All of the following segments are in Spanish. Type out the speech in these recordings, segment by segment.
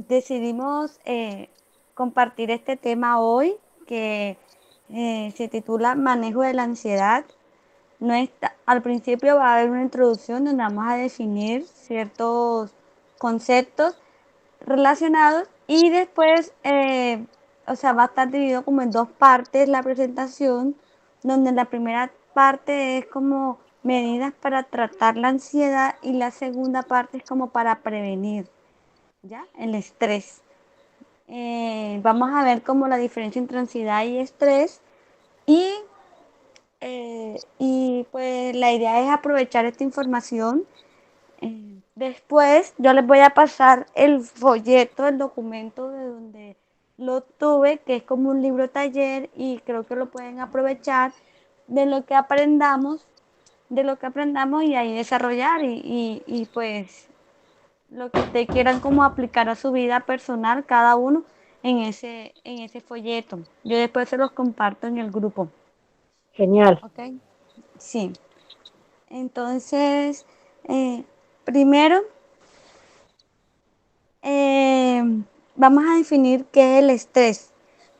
Decidimos compartir este tema hoy que se titula Manejo de la ansiedad. No está, al principio va a haber una introducción donde vamos a definir ciertos conceptos relacionados y después, o sea, va a estar dividido como en dos partes la presentación, donde la primera parte es como medidas para tratar la ansiedad y la segunda parte es como para prevenir, ¿ya? El estrés. Vamos a ver como la diferencia entre ansiedad y estrés y, y pues la idea es aprovechar esta información. Después yo les voy a pasar el folleto, el documento de donde lo tuve, que es como un libro taller y creo que lo pueden aprovechar de lo que aprendamos, de lo que aprendamos y ahí desarrollar y pues lo que ustedes quieran como aplicar a su vida personal, cada uno en ese folleto. Yo después se los comparto en el grupo. Genial. ¿Ok? Sí. Entonces, eh, primero eh, vamos a definir qué es el estrés,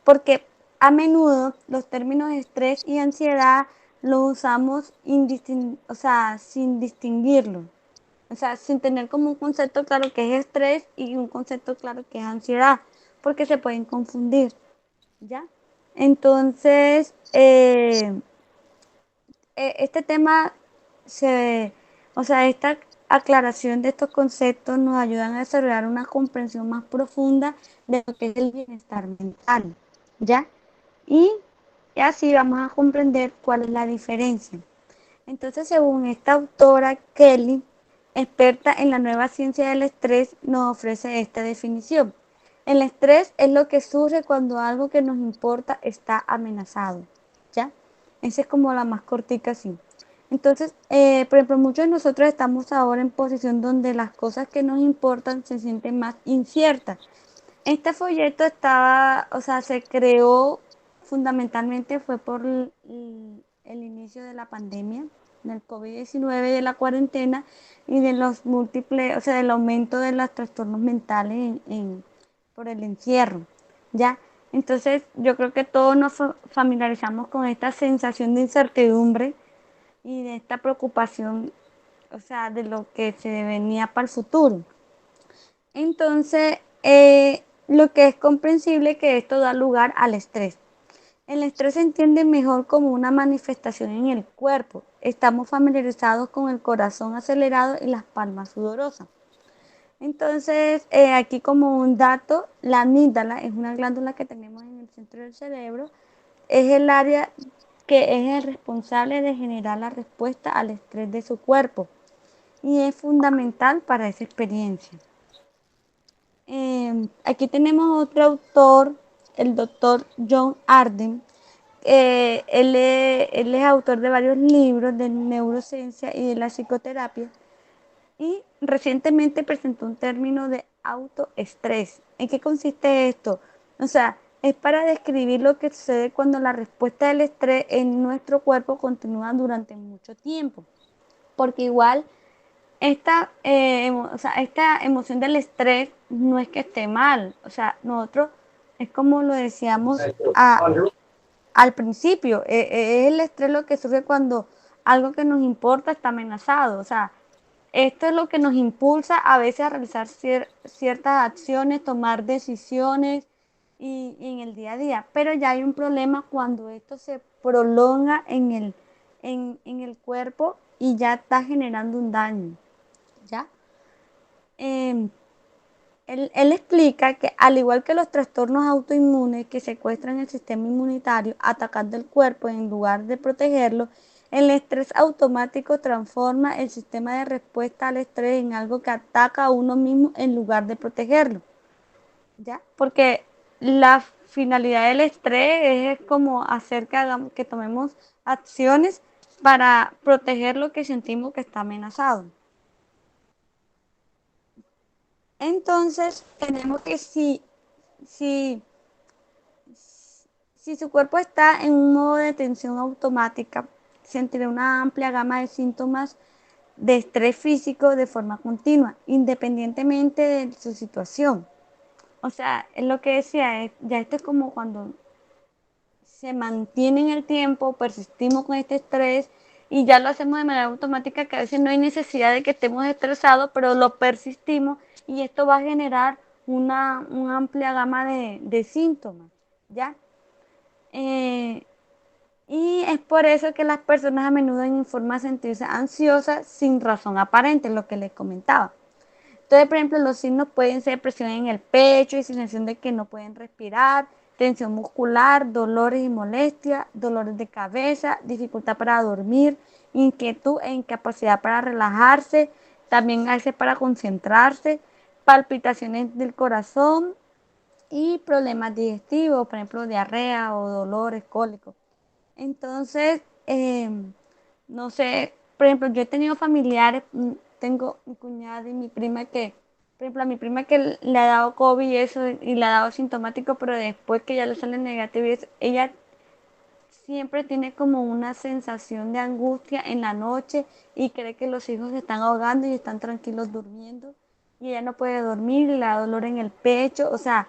porque a menudo los términos estrés y ansiedad los usamos o sea, sin distinguirlo. O sea, sin tener como un concepto claro que es estrés y un concepto claro que es ansiedad, porque se pueden confundir, ¿ya? Entonces, este tema o sea, esta aclaración de estos conceptos nos ayudan a desarrollar una comprensión más profunda de lo que es el bienestar mental, ¿ya? Y así vamos a comprender cuál es la diferencia. Entonces, según esta autora Kelly, experta en la nueva ciencia del estrés, nos ofrece esta definición. El estrés es lo que surge cuando algo que nos importa está amenazado. ¿Ya? Esa es como la más cortica, sí. Entonces, por ejemplo, muchos de nosotros estamos ahora en posición donde las cosas que nos importan se sienten más inciertas. Este folleto estaba, o sea, se creó fundamentalmente fue por el inicio de la pandemia, del COVID-19, de la cuarentena y de los múltiples, o sea, del aumento de los trastornos mentales por el encierro, ¿ya? Entonces, yo creo que todos nos familiarizamos con esta sensación de incertidumbre y de esta preocupación, o sea, de lo que se venía para el futuro. Entonces, lo que es comprensible que esto da lugar al estrés. El estrés se entiende mejor como una manifestación en el cuerpo. Estamos familiarizados con el corazón acelerado y las palmas sudorosas. Entonces, aquí como un dato, la amígdala es una glándula que tenemos en el centro del cerebro. Es el área que es el responsable de generar la respuesta al estrés de su cuerpo y es fundamental para esa experiencia. Aquí tenemos otro autor, el doctor John Arden. Él es autor de varios libros de neurociencia y de la psicoterapia y recientemente presentó un término de autoestrés. ¿En qué consiste esto? O sea, es para describir lo que sucede cuando la respuesta del estrés en nuestro cuerpo continúa durante mucho tiempo. Porque igual o sea, esta emoción del estrés no es que esté mal, o sea, nosotros, es como lo decíamos al principio, es el estrés lo que surge cuando algo que nos importa está amenazado, o sea, esto es lo que nos impulsa a veces a realizar ciertas acciones, tomar decisiones y en el día a día, pero ya hay un problema cuando esto se prolonga en el cuerpo y ya está generando un daño. ¿Ya? Eh, él explica que al igual que los trastornos autoinmunes que secuestran el sistema inmunitario atacando el cuerpo en lugar de protegerlo, el estrés automático transforma el sistema de respuesta al estrés en algo que ataca a uno mismo en lugar de protegerlo. ¿Ya? Porque la finalidad del estrés es como hacer que que tomemos acciones para proteger lo que sentimos que está amenazado. Entonces, tenemos que si, si su cuerpo está en un modo de tensión automática, sentirá una amplia gama de síntomas de estrés físico de forma continua, independientemente de su situación. O sea, es lo que decía, ya esto es como cuando se mantiene en el tiempo, persistimos con este estrés y ya lo hacemos de manera automática, que a veces no hay necesidad de que estemos estresados, pero lo persistimos y esto va a generar una amplia gama de síntomas, ¿ya? Eh, y es por eso que las personas a menudo informan sentirse ansiosas sin razón aparente, lo que les comentaba. Entonces, por ejemplo, los signos pueden ser presión en el pecho y sensación de que no pueden respirar, tensión muscular, dolores y molestias, dolores de cabeza, dificultad para dormir, inquietud e incapacidad para relajarse, también a veces para concentrarse, palpitaciones del corazón y problemas digestivos, por ejemplo, diarrea o dolores cólicos. Entonces, no sé, por ejemplo, yo he tenido familiares, tengo mi cuñada y mi prima que, por ejemplo, a mi prima que le ha dado COVID y eso, y le ha dado sintomático, pero después que ya le sale negativo y eso, ella siempre tiene como una sensación de angustia en la noche y cree que los hijos se están ahogando y están tranquilos durmiendo y ella no puede dormir y le da dolor en el pecho, o sea,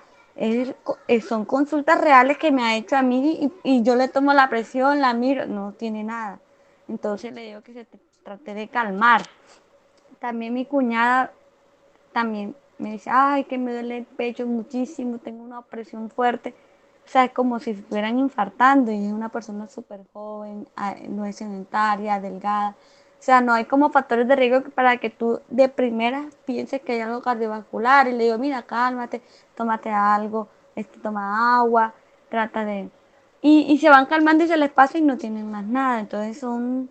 son consultas reales que me ha hecho a mí y yo le tomo la presión, la miro, no tiene nada. Entonces le digo que trate de calmar. También mi cuñada también me dice, ay, que me duele el pecho muchísimo, tengo una presión fuerte. O sea, es como si estuvieran infartando y es una persona súper joven, no es sedentaria, delgada. O sea, no hay como factores de riesgo para que tú de primera pienses que hay algo cardiovascular y le digo, mira, cálmate, tómate algo, toma agua, trata de... Y se van calmando y se les pasa y no tienen más nada. Entonces son,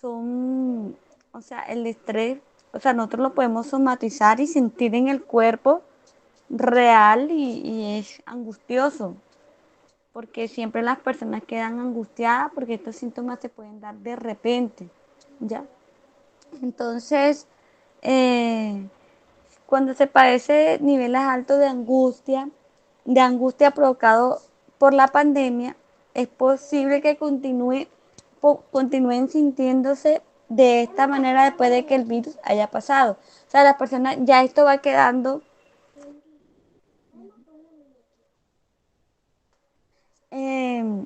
o sea, el estrés, o sea, nosotros lo podemos somatizar y sentir en el cuerpo real y es angustioso, porque siempre las personas quedan angustiadas porque estos síntomas se pueden dar de repente, ¿ya? Entonces, eh, cuando se padece niveles altos de angustia provocado por la pandemia, es posible que continúen sintiéndose de esta manera después de que el virus haya pasado. O sea, las personas, ya esto va quedando, eh,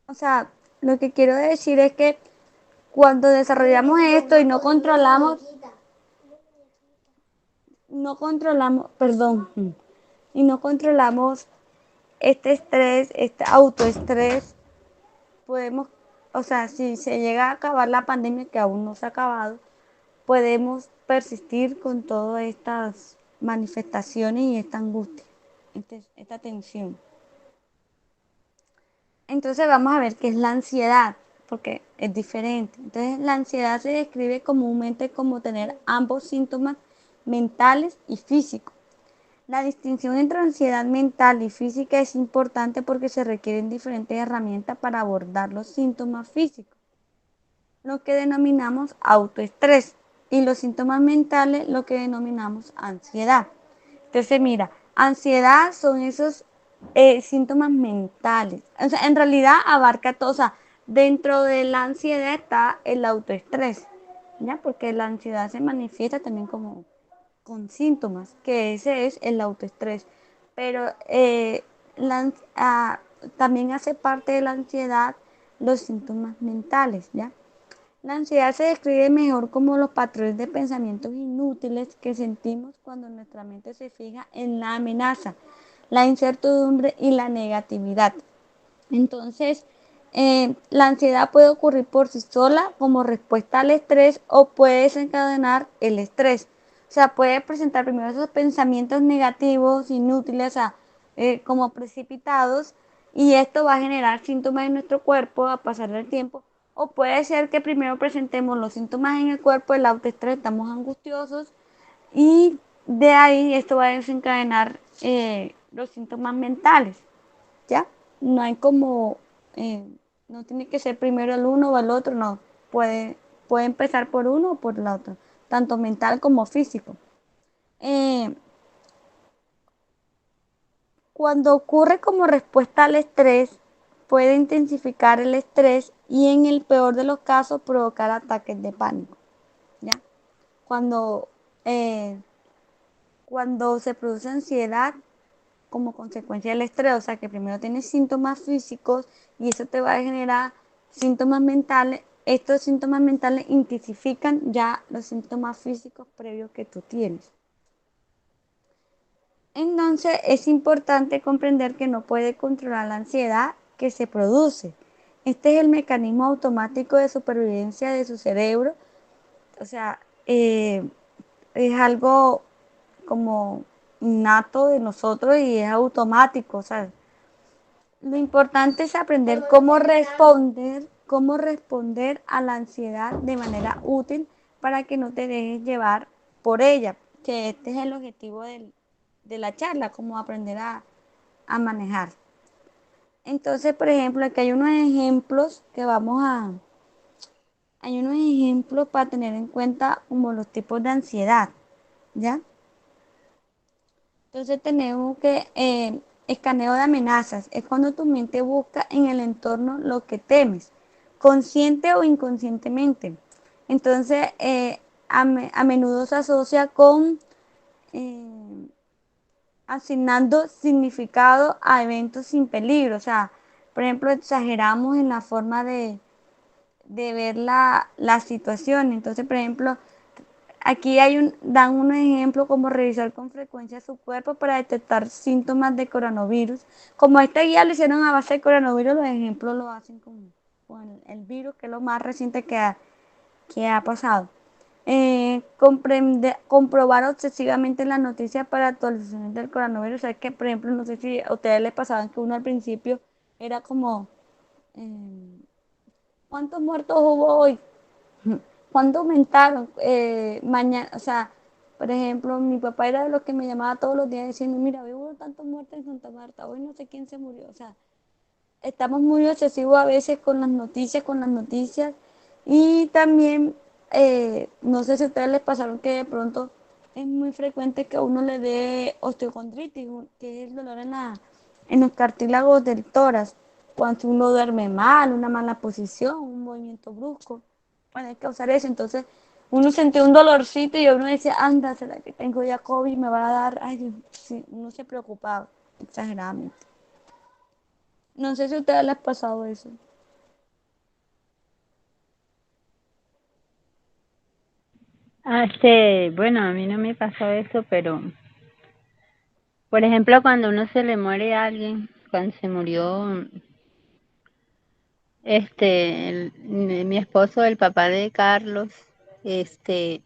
o sea, lo que quiero decir es que cuando desarrollamos esto y perdón, y no controlamos este estrés, este autoestrés, podemos, o sea, si se llega a acabar la pandemia, que aún no se ha acabado, podemos persistir con todas estas manifestaciones y esta angustia, esta tensión. Entonces vamos a ver qué es la ansiedad, porque es diferente. Entonces la ansiedad se describe comúnmente como tener ambos síntomas mentales y físicos. La distinción entre ansiedad mental y física es importante porque se requieren diferentes herramientas para abordar los síntomas físicos, lo que denominamos autoestrés, y los síntomas mentales, lo que denominamos ansiedad. Entonces, mira, ansiedad son esos síntomas mentales. O sea, en realidad abarca todo. O sea, dentro de la ansiedad está el autoestrés, ¿ya? Porque la ansiedad se manifiesta también como con síntomas, que ese es el autoestrés. Pero la, ah, también hace parte de la ansiedad los síntomas mentales, ¿ya? La ansiedad se describe mejor como los patrones de pensamientos inútiles que sentimos cuando nuestra mente se fija en la amenaza, la incertidumbre y la negatividad. Entonces, la ansiedad puede ocurrir por sí sola como respuesta al estrés o puede desencadenar el estrés. O sea, puede presentar primero esos pensamientos negativos, inútiles, o sea, como precipitados, y esto va a generar síntomas en nuestro cuerpo a pasar del tiempo. O puede ser que primero presentemos los síntomas en el cuerpo, el autoestrés, estamos angustiosos, y de ahí esto va a desencadenar los síntomas mentales. ¿Ya? No hay como, eh, no tiene que ser primero el uno o el otro, no. Puede empezar por uno o por el otro, tanto mental como físico. Eh, Cuando ocurre como respuesta al estrés, puede intensificar el estrés y en el peor de los casos provocar ataques de pánico. ¿Ya? Cuando cuando se produce ansiedad como consecuencia del estrés, o sea que primero tienes síntomas físicos y eso te va a generar síntomas mentales, estos síntomas mentales intensifican ya los síntomas físicos previos que tú tienes. Entonces es importante comprender que no puede controlar la ansiedad que se produce. Este es el mecanismo automático de supervivencia de su cerebro, o sea, es algo como innato de nosotros y es automático, o sea, lo importante es aprender cómo responder a la ansiedad de manera útil para que no te dejes llevar por ella, que este es el objetivo de la charla, cómo aprender a manejar. Entonces, por ejemplo, aquí hay unos ejemplos hay unos ejemplos para tener en cuenta como los tipos de ansiedad, ¿ya? Entonces tenemos que escaneo de amenazas. Es cuando tu mente busca en el entorno lo que temes, consciente o inconscientemente. Entonces a menudo se asocia con eh, asignando significado a eventos sin peligro. O sea, por ejemplo, exageramos en la forma de ver la situación. Entonces, por ejemplo, aquí dan un ejemplo como revisar con frecuencia su cuerpo para detectar síntomas de coronavirus. Como esta guía lo hicieron a base de coronavirus, los ejemplos lo hacen con el virus, que es lo más reciente que ha pasado. Comprobar obsesivamente las noticias para actualizaciones del coronavirus. O sea, que, por ejemplo, no sé si a ustedes les pasaban que uno al principio era como, eh, ¿cuántos muertos hubo hoy? ¿Cuándo aumentaron? Mañana, o sea, por ejemplo, mi papá era de los que me llamaba todos los días diciendo, mira, hoy hubo tantos muertos en Santa Marta, hoy no sé quién se murió. O sea, estamos muy obsesivos a veces con las noticias. Y también, no sé si a ustedes les pasaron que de pronto es muy frecuente que a uno le dé osteocondritis, que es el dolor en los cartílagos del tórax, cuando uno duerme mal, una mala posición, un movimiento brusco, puede causar eso. Entonces, uno sentía un dolorcito y uno decía, anda, ¿será que tengo ya COVID? Me va a dar, ay, sí, uno se preocupaba exageradamente. No sé si a ustedes les ha pasado eso. Bueno, a mí no me pasó eso, pero por ejemplo, cuando uno se le muere a alguien, cuando se murió mi esposo, el papá de Carlos, este,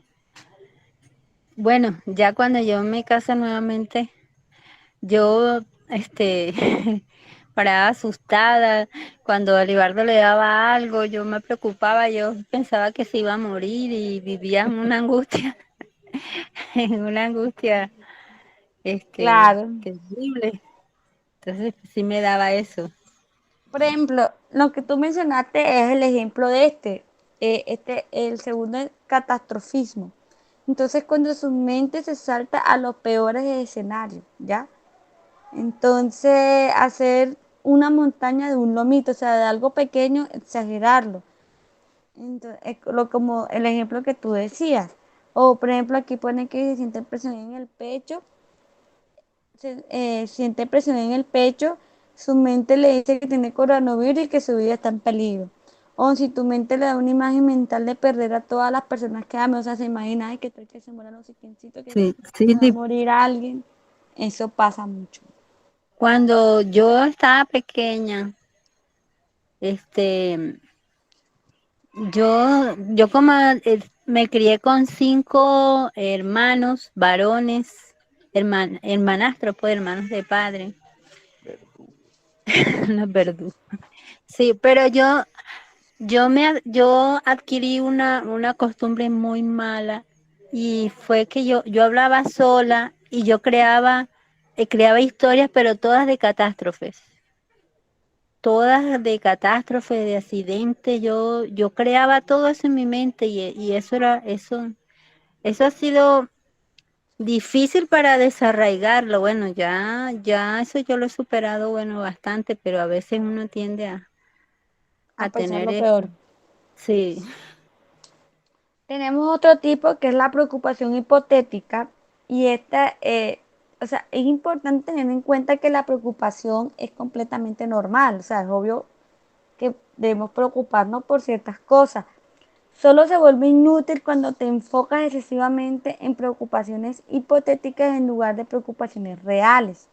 bueno, ya cuando yo me caso nuevamente, yo, paraba asustada. Cuando a Libardo le daba algo, yo me preocupaba, yo pensaba que se iba a morir y vivía en una angustia, en una angustia, Claro. terrible. Entonces sí me daba eso. Por ejemplo, lo que tú mencionaste es el ejemplo de el segundo es catastrofismo. Entonces, cuando su mente se salta a los peores escenarios, ¿ya? Entonces, hacer una montaña de un lomito, o sea, de algo pequeño, exagerarlo. Entonces, como el ejemplo que tú decías. O, por ejemplo, aquí pone que se siente presión en el pecho, siente presión en el pecho, su mente le dice que tiene coronavirus y que su vida está en peligro. O si tu mente le da una imagen mental de perder a todas las personas que amas, o sea, se imagina "Ay, que tal que se muera no sé quiéncito, que Sí, se sí, va a morir alguien". Eso pasa mucho. cuando yo estaba pequeña, este, yo como me crié con 5 hermanos varones, hermanastros, pues hermanos de padre, no perdón. Sí, pero yo adquirí una costumbre muy mala y fue que yo hablaba sola y yo creaba historias, pero todas de catástrofes, de accidentes. Yo creaba todo eso en mi mente y eso ha sido difícil para desarraigarlo. Bueno, ya eso yo lo he superado, bueno, bastante, pero a veces uno tiende A a pensar tener lo peor. eso. Sí. Tenemos otro tipo que es la preocupación hipotética Y o sea, es importante tener en cuenta que la preocupación es completamente normal. O sea, es obvio que debemos preocuparnos por ciertas cosas. Solo se vuelve inútil cuando te enfocas excesivamente en preocupaciones hipotéticas en lugar de preocupaciones reales.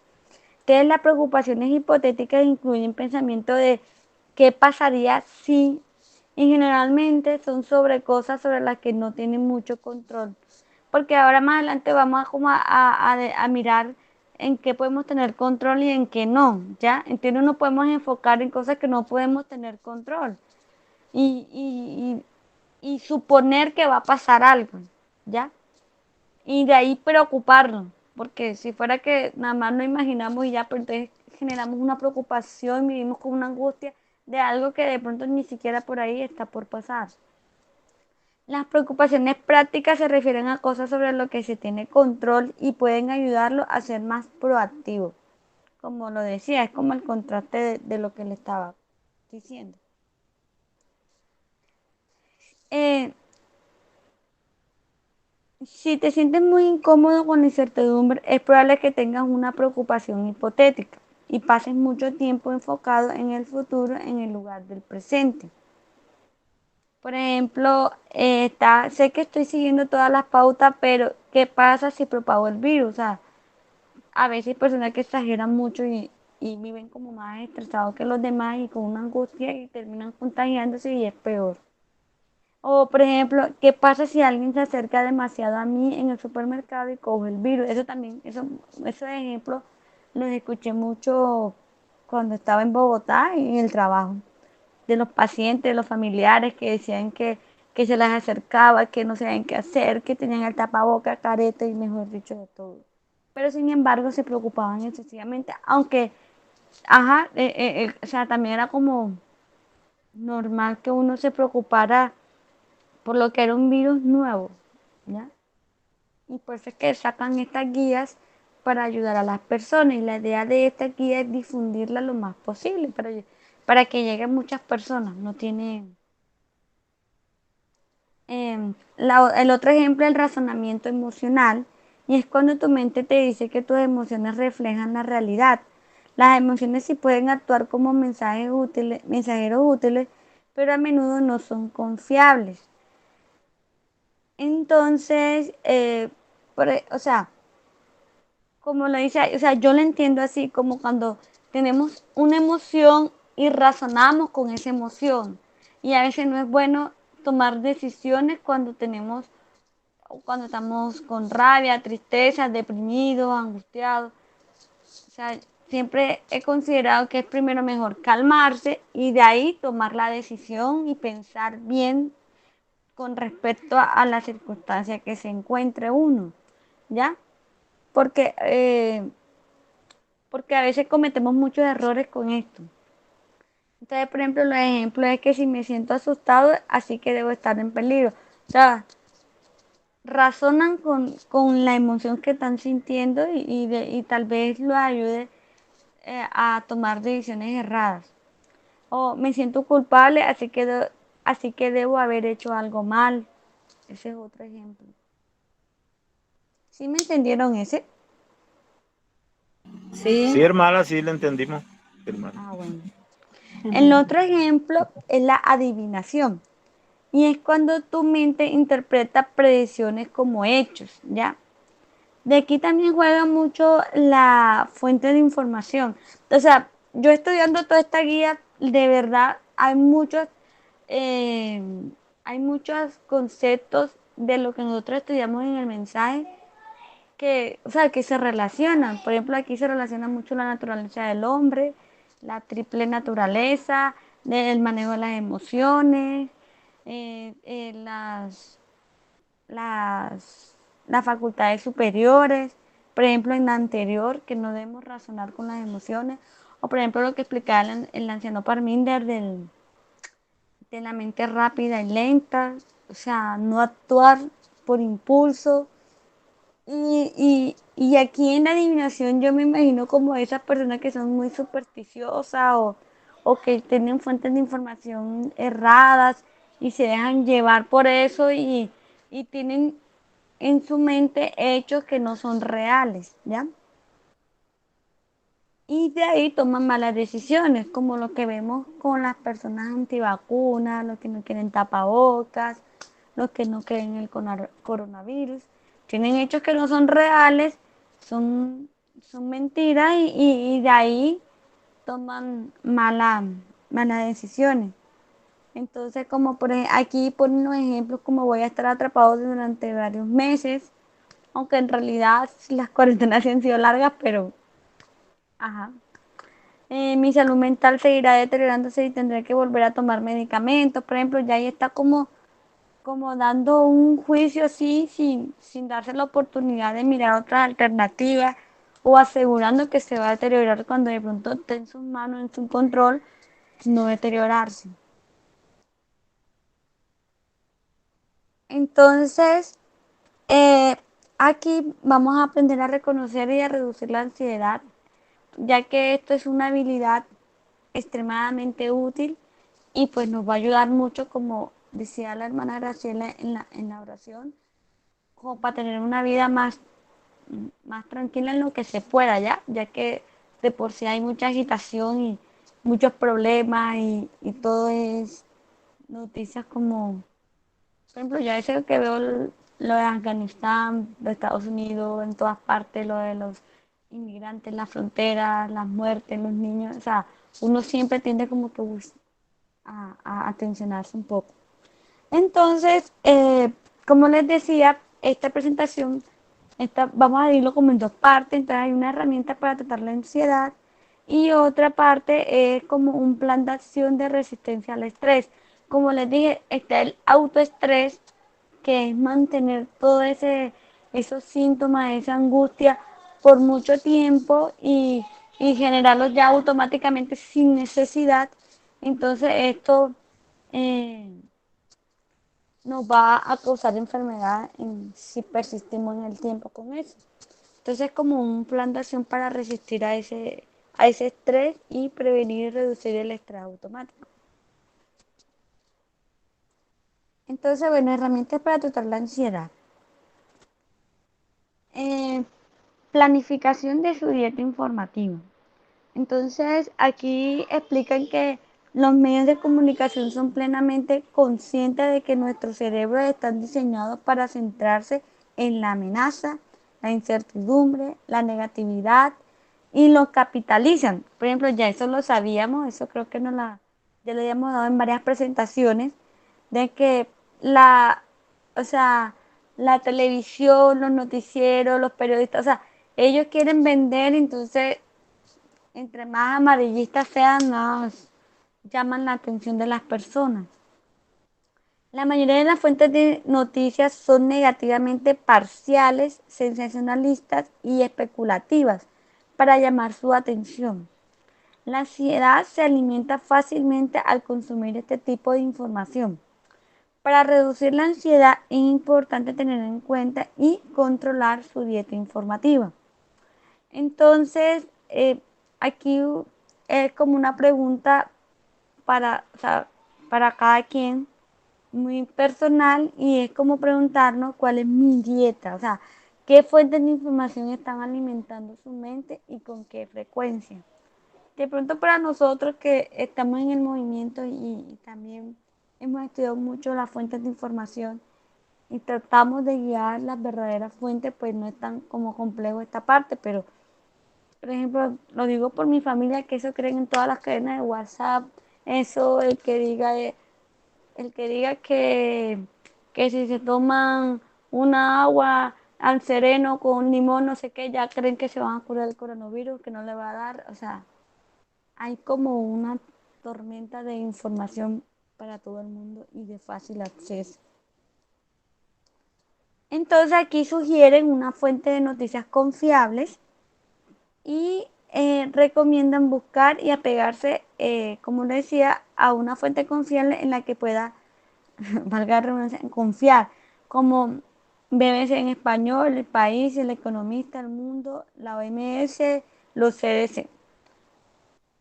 Entonces, las preocupaciones hipotéticas incluyen pensamiento de qué pasaría si, y generalmente son sobre cosas sobre las que no tienen mucho control. Porque ahora más adelante vamos a, como a mirar en qué podemos tener control y en qué no, ¿ya? Entonces no podemos enfocar en cosas que no podemos tener control y, y suponer que va a pasar algo, ¿ya? Y de ahí preocuparnos, porque si fuera que nada más lo imaginamos y ya, pero entonces generamos una preocupación, vivimos con una angustia de algo que de pronto ni siquiera por ahí está por pasar. Las preocupaciones prácticas se refieren a cosas sobre lo que se tiene control y pueden ayudarlo a ser más proactivo. Como lo decía, es como el contraste de lo que le estaba diciendo. Eh, Si te sientes muy incómodo con la incertidumbre, es probable que tengas una preocupación hipotética y pases mucho tiempo enfocado en el futuro en el lugar del presente. Por ejemplo, sé que estoy siguiendo todas las pautas, pero ¿qué pasa si propago el virus? O sea, a veces hay personas que exageran mucho y viven como más estresados que los demás y con una angustia y terminan contagiándose y es peor. O, por ejemplo, ¿qué pasa si alguien se acerca demasiado a mí en el supermercado y coge el virus? Eso también, esos ejemplos los escuché mucho cuando estaba en Bogotá y en el trabajo, de los pacientes, de los familiares que decían que se les acercaba, que no sabían qué hacer, que tenían el tapaboca, careta y mejor dicho de todo. Pero sin embargo se preocupaban excesivamente, aunque, ajá, o sea, también era como normal que uno se preocupara por lo que era un virus nuevo, ¿ya? Y por eso es que sacan estas guías para ayudar a las personas y la idea de esta guía es difundirla lo más posible para que lleguen muchas personas. No tiene... el otro ejemplo es el razonamiento emocional y es cuando tu mente te dice que tus emociones reflejan la realidad. Las emociones sí pueden actuar como mensajeros útiles, pero a menudo no son confiables. Entonces, o sea, como lo dice, o sea, yo lo entiendo así, como cuando tenemos una emoción y razonamos con esa emoción. Y a veces no es bueno tomar decisiones cuando estamos con rabia, tristeza, deprimidos, angustiados. O sea, siempre he considerado que es primero mejor calmarse y de ahí tomar la decisión y pensar bien con respecto a la circunstancia que se encuentre uno, ¿ya? Porque, porque a veces cometemos muchos errores con esto. Entonces, por ejemplo, los ejemplos es que si me siento asustado, así que debo estar en peligro. O sea, razonan con la emoción que están sintiendo y tal vez lo ayude a tomar decisiones erradas. O me siento culpable, así que debo haber hecho algo mal. Ese es otro ejemplo. ¿Sí me entendieron ese? Sí. Sí, hermana, sí lo entendimos, hermana. Ah, bueno. El otro ejemplo es la adivinación. Y es cuando tu mente interpreta predicciones como hechos, ¿ya? De aquí también juega mucho la fuente de información. O sea, yo estudiando toda esta guía, de verdad, eh, hay muchos conceptos de lo que nosotros estudiamos en el mensaje que, o sea, que se relacionan. Por ejemplo, aquí se relaciona mucho la naturaleza del hombre, la triple naturaleza, el manejo de las emociones, las, las facultades superiores. Por ejemplo, en la anterior, que no debemos razonar con las emociones. O por ejemplo, lo que explicaba el anciano Parminder de la mente rápida y lenta. O sea, no actuar por impulso. Y aquí en la adivinación yo me imagino como esas personas que son muy supersticiosas o que tienen fuentes de información erradas y se dejan llevar por eso y tienen en su mente hechos que no son reales, ¿ya? Y de ahí toman malas decisiones, como lo que vemos con las personas antivacunas, los que no quieren tapabocas, los que no creen en el coronavirus. Tienen hechos que no son reales, son mentiras y de ahí toman malas decisiones. Entonces, como aquí ponen unos ejemplos como voy a estar atrapado durante varios meses, aunque en realidad las cuarentenas sí han sido largas, pero ajá. Mi salud mental seguirá deteriorándose y tendré que volver a tomar medicamentos. Por ejemplo, ya ahí está como dando un juicio así sin darse la oportunidad de mirar otras alternativas o asegurando que se va a deteriorar cuando de pronto esté en sus manos, en su control, no deteriorarse. Entonces, eh, aquí vamos a aprender a reconocer y a reducir la ansiedad, ya que esto es una habilidad extremadamente útil y pues nos va a ayudar mucho, como decía la hermana Graciela en la oración, como para tener una vida más tranquila en lo que se pueda, ya que de por sí hay mucha agitación y muchos problemas y todo es noticias como, por ejemplo, yo a veces que veo lo de Afganistán, de Estados Unidos, en todas partes, lo de los inmigrantes, las fronteras, las muertes, los niños, o sea, uno siempre tiende como que a tensionarse un poco. Entonces, como les decía, esta presentación, vamos a dividirlo como en dos partes. Entonces, hay una herramienta para tratar la ansiedad y otra parte es como un plan de acción de resistencia al estrés. Como les dije, está el autoestrés, que es mantener todos esos síntomas, esa angustia por mucho tiempo y generarlos ya automáticamente sin necesidad. Entonces, esto eh, nos va a causar enfermedad si persistimos en el tiempo con eso. Entonces es como un plan de acción para resistir a ese estrés y prevenir y reducir el estrés automático. Entonces, bueno, herramientas para tratar la ansiedad. Eh, Planificación de su dieta informativa. Entonces, aquí explican que los medios de comunicación son plenamente conscientes de que nuestros cerebros están diseñados para centrarse en la amenaza, la incertidumbre, la negatividad y los capitalizan. Por ejemplo, ya eso lo sabíamos, eso creo que ya lo habíamos dado en varias presentaciones, de que o sea, la televisión, los noticieros, los periodistas, o sea, ellos quieren vender, entonces entre más amarillistas sean, más llaman la atención de las personas. La mayoría de las fuentes de noticias son negativamente parciales, sensacionalistas y especulativas para llamar su atención. La ansiedad se alimenta fácilmente al consumir este tipo de información. Para reducir la ansiedad es importante tener en cuenta y controlar su dieta informativa. Entonces, aquí es como una pregunta o sea, para cada quien, muy personal, y es como preguntarnos cuál es mi dieta, o sea, qué fuentes de información están alimentando su mente y con qué frecuencia. De pronto para nosotros que estamos en el movimiento y también hemos estudiado mucho las fuentes de información y tratamos de guiar las verdaderas fuentes, pues no es tan como complejo esta parte, pero por ejemplo, lo digo por mi familia, que eso creen en todas las cadenas de WhatsApp, eso, el que diga que si se toman una agua al sereno con limón, no sé qué, ya creen que se van a curar el coronavirus, que no le va a dar, o sea, hay como una tormenta de información para todo el mundo y de fácil acceso. Entonces aquí sugieren una fuente de noticias confiables y recomiendan buscar y apegarse, como les decía, a una fuente confiable en la que pueda, valga la redundancia, confiar, como BBC en español, El País, El Economista, El Mundo, la OMS, los CDC.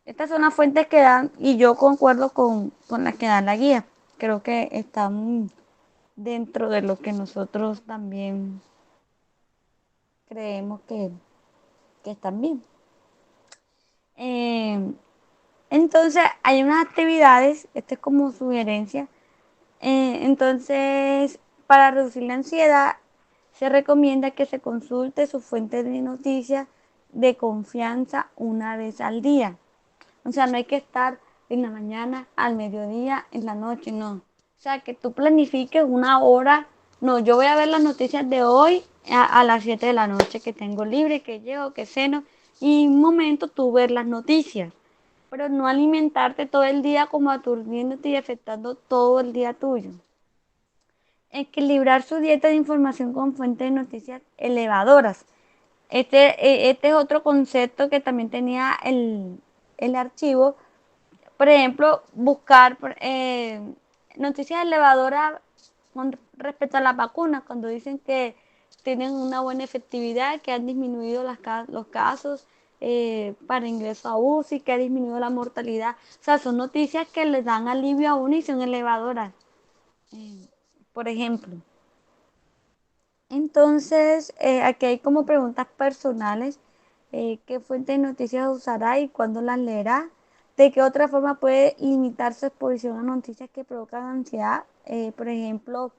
Estas son las fuentes que dan y yo concuerdo con las que dan la guía. Creo que están dentro de lo que nosotros también creemos que están bien. Eh, entonces, hay unas actividades, esto es como sugerencia. Entonces, para reducir la ansiedad, se recomienda que se consulte su fuente de noticias de confianza una vez al día. O sea, no hay que estar en la mañana, al mediodía, en la noche, no. O sea, que tú planifiques una hora. No, yo voy a ver las noticias de hoy a las 7 de la noche que tengo libre, que llego, que ceno. Y un momento tú ver las noticias. Pero no alimentarte todo el día como aturdiéndote y afectando todo el día tuyo. Equilibrar su dieta de información con fuentes de noticias elevadoras. Este es otro concepto que también tenía el archivo. Por ejemplo, buscar noticias elevadoras con respecto a las vacunas, cuando dicen que tienen una buena efectividad, que han disminuido los casos para ingreso a UCI, que ha disminuido la mortalidad. O sea, son noticias que le dan alivio a uno y son elevadoras, por ejemplo. Entonces, aquí hay como preguntas personales. ¿Qué fuente de noticias usará y cuándo las leerá? ¿De qué otra forma puede limitar su exposición a noticias que provocan ansiedad? Por ejemplo,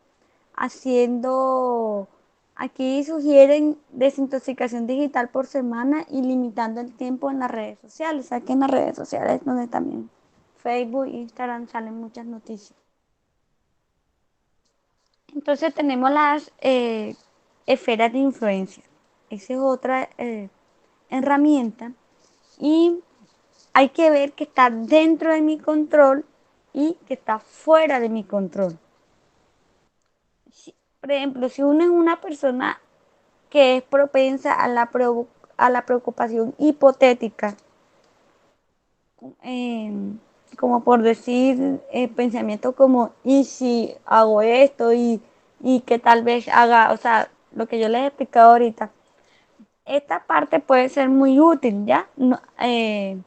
haciendo, aquí sugieren desintoxicación digital por semana y limitando el tiempo en las redes sociales. O sea, que en las redes sociales donde también Facebook, Instagram salen muchas noticias. Entonces tenemos las esferas de influencia. Esa es otra herramienta. Y hay que ver que está dentro de mi control y que está fuera de mi control. Por ejemplo, si uno es una persona que es propensa a la preocupación hipotética, eh, como por decir pensamientos como, ¿y si hago esto? Y que tal vez haga, o sea, lo que yo les he explicado ahorita. Esta parte puede ser muy útil, ¿ya? No, eh,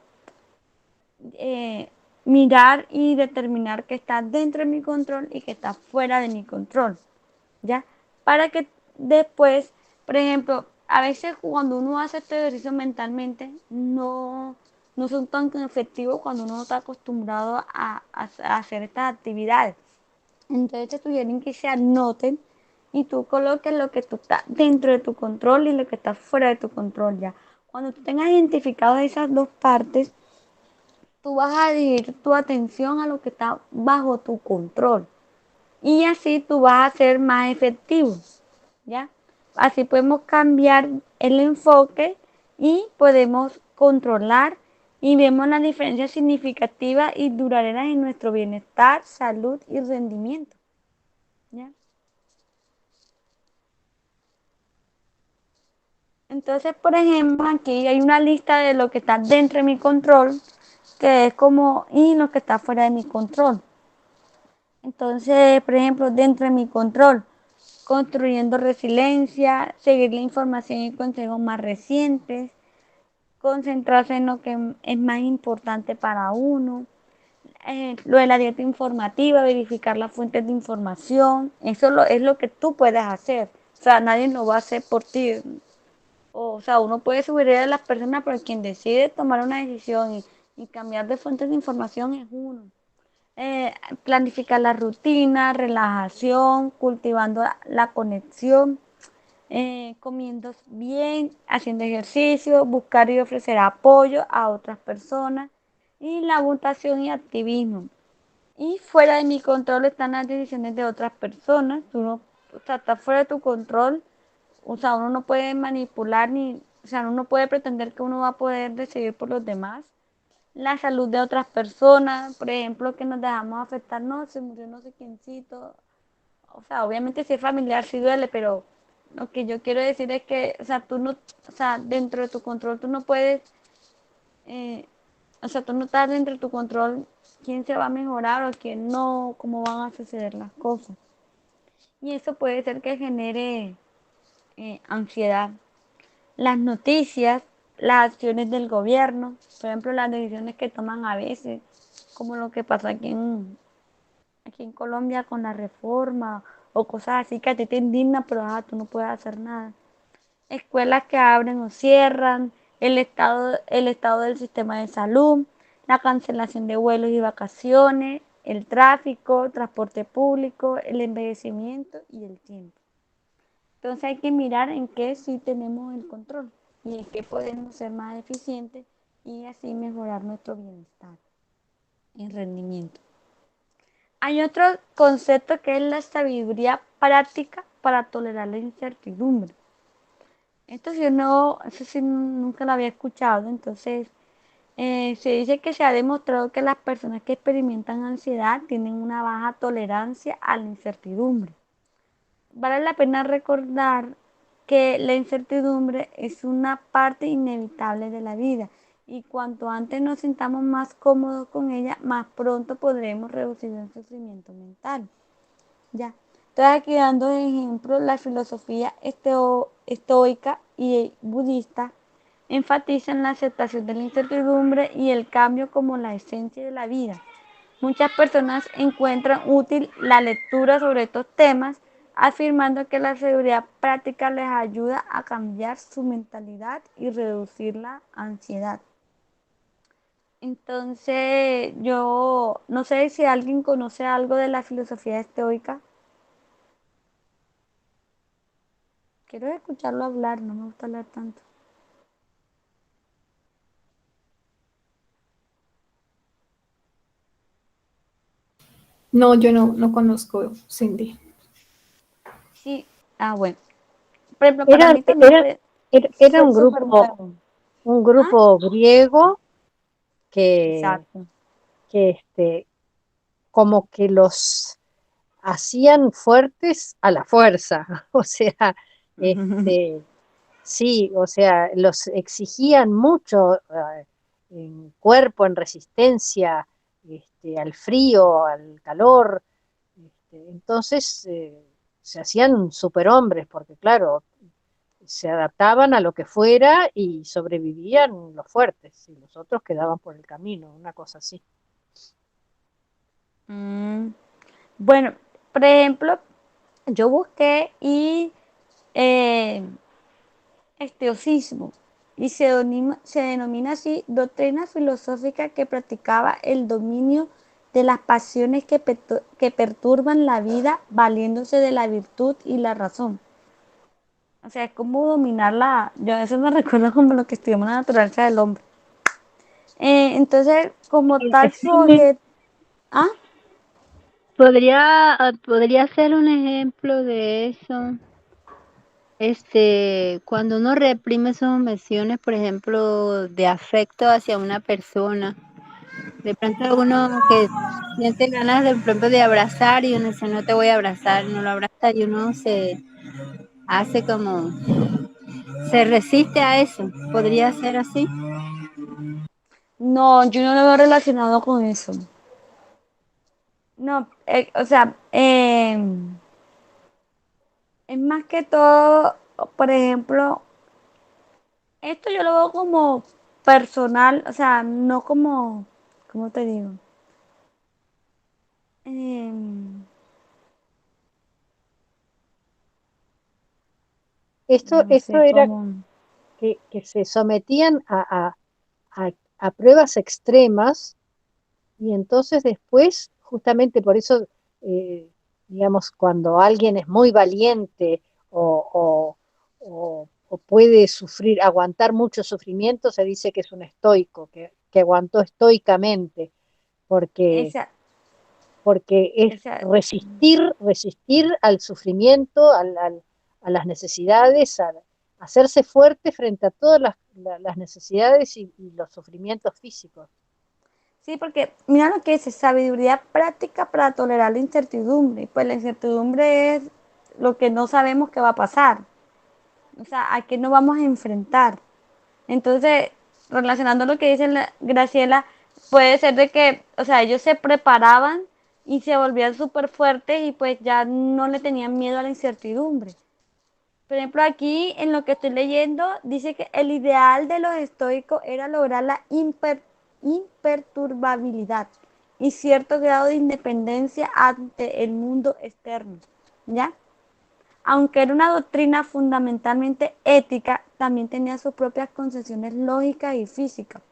mirar y determinar que está dentro de mi control y que está fuera de mi control, ¿ya? Para que después, por ejemplo, a veces cuando uno hace este ejercicio mentalmente, no son tan efectivos cuando uno no está acostumbrado a hacer estas actividades. Entonces te sugieren que se anoten y tú coloques lo que tú estás dentro de tu control y lo que está fuera de tu control ya. Cuando tú tengas identificado esas dos partes, tú vas a dirigir tu atención a lo que está bajo tu control. Y así tú vas a ser más efectivo, ¿ya? Así podemos cambiar el enfoque y podemos controlar y vemos las diferencias significativas y duraderas en nuestro bienestar, salud y rendimiento, ¿ya? Entonces, por ejemplo, aquí hay una lista de lo que está dentro de mi control, que es como, y lo que está fuera de mi control. Entonces, por ejemplo, dentro de mi control, construyendo resiliencia, seguir la información y consejos más recientes, concentrarse en lo que es más importante para uno, lo de la dieta informativa, verificar las fuentes de información, es lo que tú puedes hacer, o sea, nadie lo va a hacer por ti. O sea, uno puede sugerir a las personas, pero quien decide tomar una decisión y cambiar de fuentes de información es uno. Planificar la rutina, relajación, cultivando la conexión, comiendo bien, haciendo ejercicio, buscar y ofrecer apoyo a otras personas y la votación y activismo. Y fuera de mi control están las decisiones de otras personas. Tú no, o sea, está fuera de tu control. O sea, uno no puede manipular ni, o sea, uno no puede pretender que uno va a poder decidir por los demás. La salud de otras personas, por ejemplo, que nos dejamos afectar, no, se murió no sé quiéncito. O sea, obviamente si es familiar sí duele, pero lo que yo quiero decir es que, o sea, tú no, o sea, dentro de tu control tú no puedes, eh, o sea, tú no estás dentro de tu control quién se va a mejorar o quién no, cómo van a suceder las cosas. Y eso puede ser que genere ansiedad. Las noticias, las acciones del gobierno, por ejemplo, las decisiones que toman a veces, como lo que pasó aquí en Colombia con la reforma o cosas así que a ti te indignan, pero tú no puedes hacer nada. Escuelas que abren o cierran, el estado del sistema de salud, la cancelación de vuelos y vacaciones, el tráfico, transporte público, el envejecimiento y el tiempo. Entonces hay que mirar en qué sí tenemos el control y en qué podemos ser más eficientes y así mejorar nuestro bienestar y rendimiento. Hay otro concepto que es la sabiduría práctica para tolerar la incertidumbre. Esto sí, no, eso sí nunca lo había escuchado. Entonces, se dice que se ha demostrado que las personas que experimentan ansiedad tienen una baja tolerancia a la incertidumbre. Vale la pena recordar que la incertidumbre es una parte inevitable de la vida y cuanto antes nos sintamos más cómodos con ella, más pronto podremos reducir el sufrimiento mental. Ya. Estoy aquí dando ejemplos, la filosofía estoica y budista enfatizan la aceptación de la incertidumbre y el cambio como la esencia de la vida. Muchas personas encuentran útil la lectura sobre estos temas, afirmando que la seguridad práctica les ayuda a cambiar su mentalidad y reducir la ansiedad. Entonces, yo no sé si alguien conoce algo de la filosofía estoica. Quiero escucharlo hablar, no me gusta hablar tanto. No, yo no conozco, Cindy. Sí, bueno. Por ejemplo, para Era, mí también era, fue era súper nuevo. un ¿Ah? grupo griego que, Exacto. que como que los hacían fuertes a la fuerza. O sea, este, sí, o sea, los exigían mucho en cuerpo, en resistencia, al frío, al calor. Entonces se hacían superhombres, porque claro, se adaptaban a lo que fuera y sobrevivían los fuertes, y los otros quedaban por el camino, una cosa así. Mm, Bueno, por ejemplo, yo busqué y estoicismo y se denomina así doctrina filosófica que practicaba el dominio de las pasiones que perturban la vida valiéndose de la virtud y la razón. O sea, es como dominarla. Yo eso me recuerda como lo que estudiamos en la naturaleza del hombre. Entonces, como tal, su Cindy, objeto. ¿Ah? podría ser un ejemplo de eso. Cuando uno reprime sus emociones, por ejemplo, de afecto hacia una persona, de pronto uno que siente ganas de pronto de abrazar y uno dice no te voy a abrazar, no lo abraza y uno se hace como, se resiste a eso. ¿Podría ser así? No, yo no lo veo relacionado con eso. No, o sea, es más que todo, por ejemplo, esto yo lo veo como personal, o sea, no como, ¿cómo te digo? Em, no Esto sé era cómo. que se sometían a pruebas extremas, y entonces después, justamente por eso, eh, digamos, cuando alguien es muy valiente o puede sufrir, aguantar mucho sufrimiento, se dice que es un estoico, que aguantó estoicamente, porque, Esa, porque es esa, resistir al sufrimiento, a las necesidades, hacerse fuerte frente a todas las necesidades y los sufrimientos físicos. sí, porque mira lo que dice, sabiduría práctica para tolerar la incertidumbre. Pues la incertidumbre es lo que no sabemos que va a pasar. O sea, a qué nos vamos a enfrentar. Entonces, relacionando lo que dice Graciela, puede ser de que, o sea, ellos se preparaban y se volvían súper fuertes y pues ya no le tenían miedo a la incertidumbre. Por ejemplo, aquí en lo que estoy leyendo, dice que el ideal de los estoicos era lograr la imperturbabilidad y cierto grado de independencia ante el mundo externo. ¿ya? Aunque era una doctrina fundamentalmente ética, también tenía sus propias concesiones lógicas y físicas.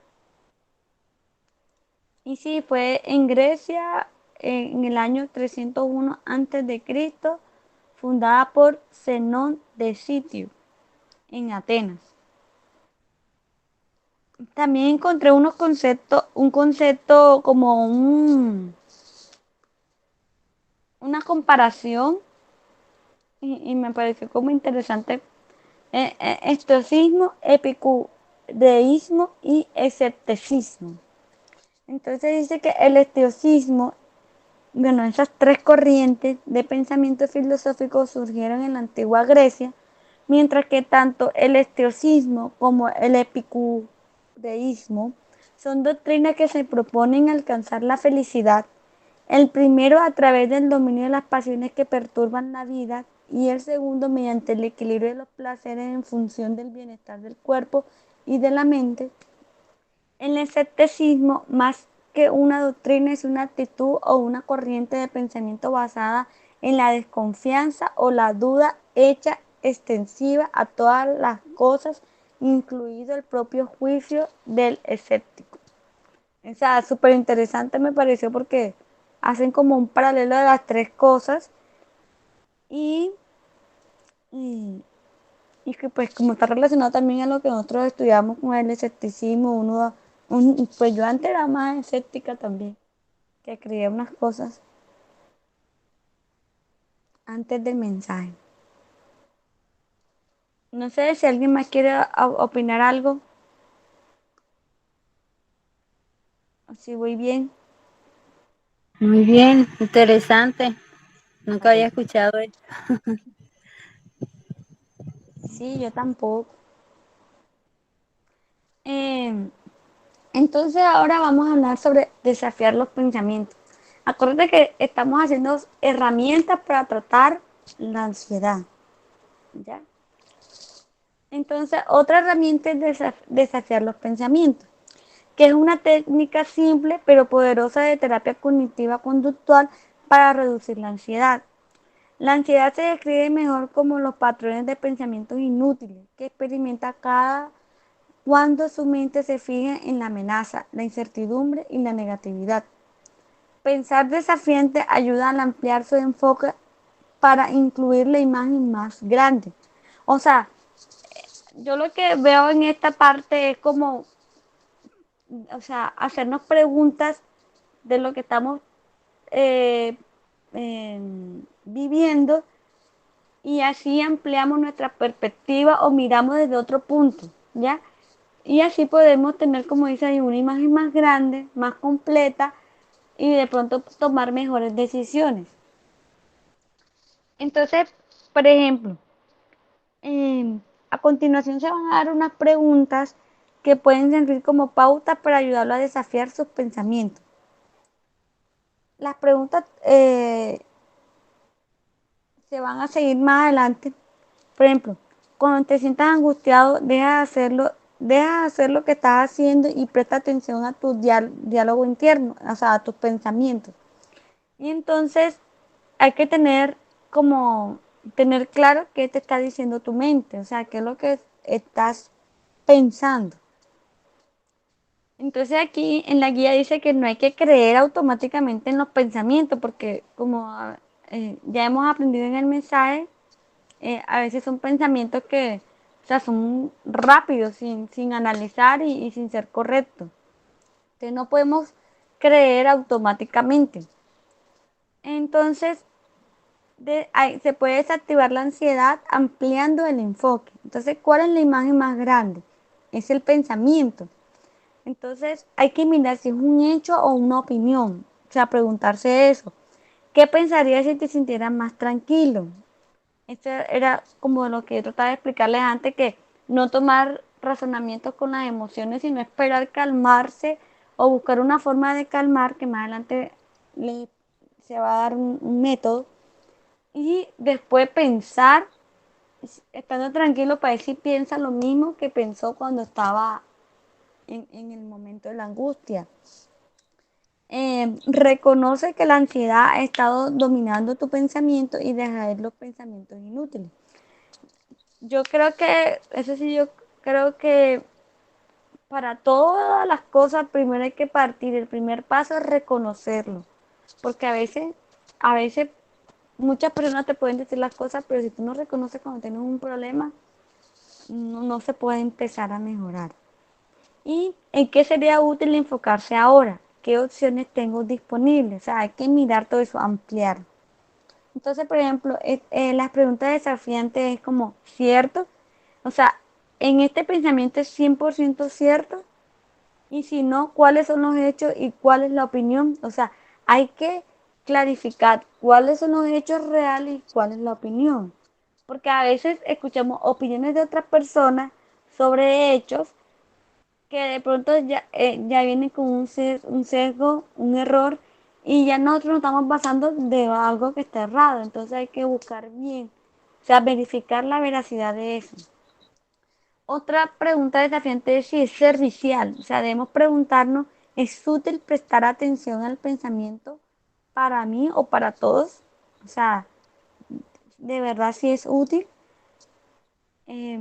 Y sí, fue en Grecia en el año 301 a.C., fundada por Zenón de Sitio, en Atenas. También encontré un concepto como una comparación y me pareció como interesante. Estoicismo, epicureísmo y escepticismo. Entonces dice que el estoicismo, bueno, esas tres corrientes de pensamiento filosófico surgieron en la antigua Grecia, mientras que tanto el estoicismo como el epicureísmo son doctrinas que se proponen alcanzar la felicidad, el primero a través del dominio de las pasiones que perturban la vida y el segundo mediante el equilibrio de los placeres en función del bienestar del cuerpo y de la mente. El escepticismo, más que una doctrina, es una actitud o una corriente de pensamiento basada en la desconfianza o la duda hecha extensiva a todas las cosas, incluido el propio juicio del escéptico. O sea, súper interesante me pareció porque hacen como un paralelo de las tres cosas y, y, y que pues como está relacionado también a lo que nosotros estudiamos con el escepticismo, pues yo antes era más escéptica también, que creía unas cosas antes del mensaje. No sé si alguien más quiere opinar algo, o si voy bien. Muy bien, interesante. Nunca había escuchado eso. Sí, yo tampoco. Eh, entonces ahora vamos a hablar sobre desafiar los pensamientos. Acuérdate que estamos haciendo herramientas para tratar la ansiedad, ¿ya? Entonces, otra herramienta es desafiar los pensamientos, que es una técnica simple pero poderosa de terapia cognitiva conductual para reducir la ansiedad. La ansiedad se describe mejor como los patrones de pensamientos inútiles que experimenta cada cuando su mente se fija en la amenaza, la incertidumbre y la negatividad. Pensar desafiante ayuda a ampliar su enfoque para incluir la imagen más grande. O sea, yo lo que veo en esta parte es como, o sea, hacernos preguntas de lo que estamos eh, eh, viviendo y así ampliamos nuestra perspectiva o miramos desde otro punto, ¿ya? Y así podemos tener, como dice ahí, una imagen más grande, más completa y de pronto tomar mejores decisiones. Entonces, por ejemplo, a continuación se van a dar unas preguntas que pueden servir como pauta para ayudarlo a desafiar sus pensamientos. Las preguntas se van a seguir más adelante. Por ejemplo, cuando te sientas angustiado, deja de hacer lo que estás haciendo y presta atención a tu diálogo interno, o sea, a tus pensamientos. Y entonces hay que tener claro qué te está diciendo tu mente, o sea, qué es lo que estás pensando. Entonces aquí en la guía dice que no hay que creer automáticamente en los pensamientos, porque como ya hemos aprendido en el mensaje, a veces son pensamientos que, o sea, son rápidos, sin analizar y sin ser correctos. Entonces no podemos creer automáticamente. Entonces se puede desactivar la ansiedad ampliando el enfoque. Entonces, ¿cuál es la imagen más grande? Es el pensamiento. Entonces, hay que mirar si es un hecho o una opinión. O sea, preguntarse eso. ¿Qué pensarías si te sintieras más tranquilo? Esto era como lo que yo trataba de explicarles antes, que no tomar razonamientos con las emociones, sino esperar calmarse o buscar una forma de calmar, que más adelante se va a dar un método. Y después pensar, estando tranquilo, para ver si piensa lo mismo que pensó cuando estaba en el momento de la angustia. Reconoce que la ansiedad ha estado dominando tu pensamiento y deja de ir los pensamientos inútiles. Yo creo que, eso sí, yo creo que para todas las cosas primero hay que partir. El primer paso es reconocerlo. Porque a veces muchas personas te pueden decir las cosas, pero si tú no reconoces cuando tienes un problema, no se puede empezar a mejorar. ¿Y en qué sería útil enfocarse ahora? ¿Qué opciones tengo disponibles? O sea, hay que mirar todo eso, ampliar. Entonces, por ejemplo, las preguntas desafiantes es como, ¿cierto? O sea, en este pensamiento es 100% cierto. Y si no, ¿cuáles son los hechos y cuál es la opinión? O sea, hay que clarificar cuáles son los hechos reales y cuál es la opinión. Porque a veces escuchamos opiniones de otras personas sobre hechos que de pronto ya viene con un sesgo, un error, y ya nosotros nos estamos basando de algo que está errado. Entonces hay que buscar bien, o sea, verificar la veracidad de eso. Otra pregunta desafiante es si es servicial. O sea, debemos preguntarnos, ¿es útil prestar atención al pensamiento para mí o para todos? O sea, de verdad si es útil. Eh,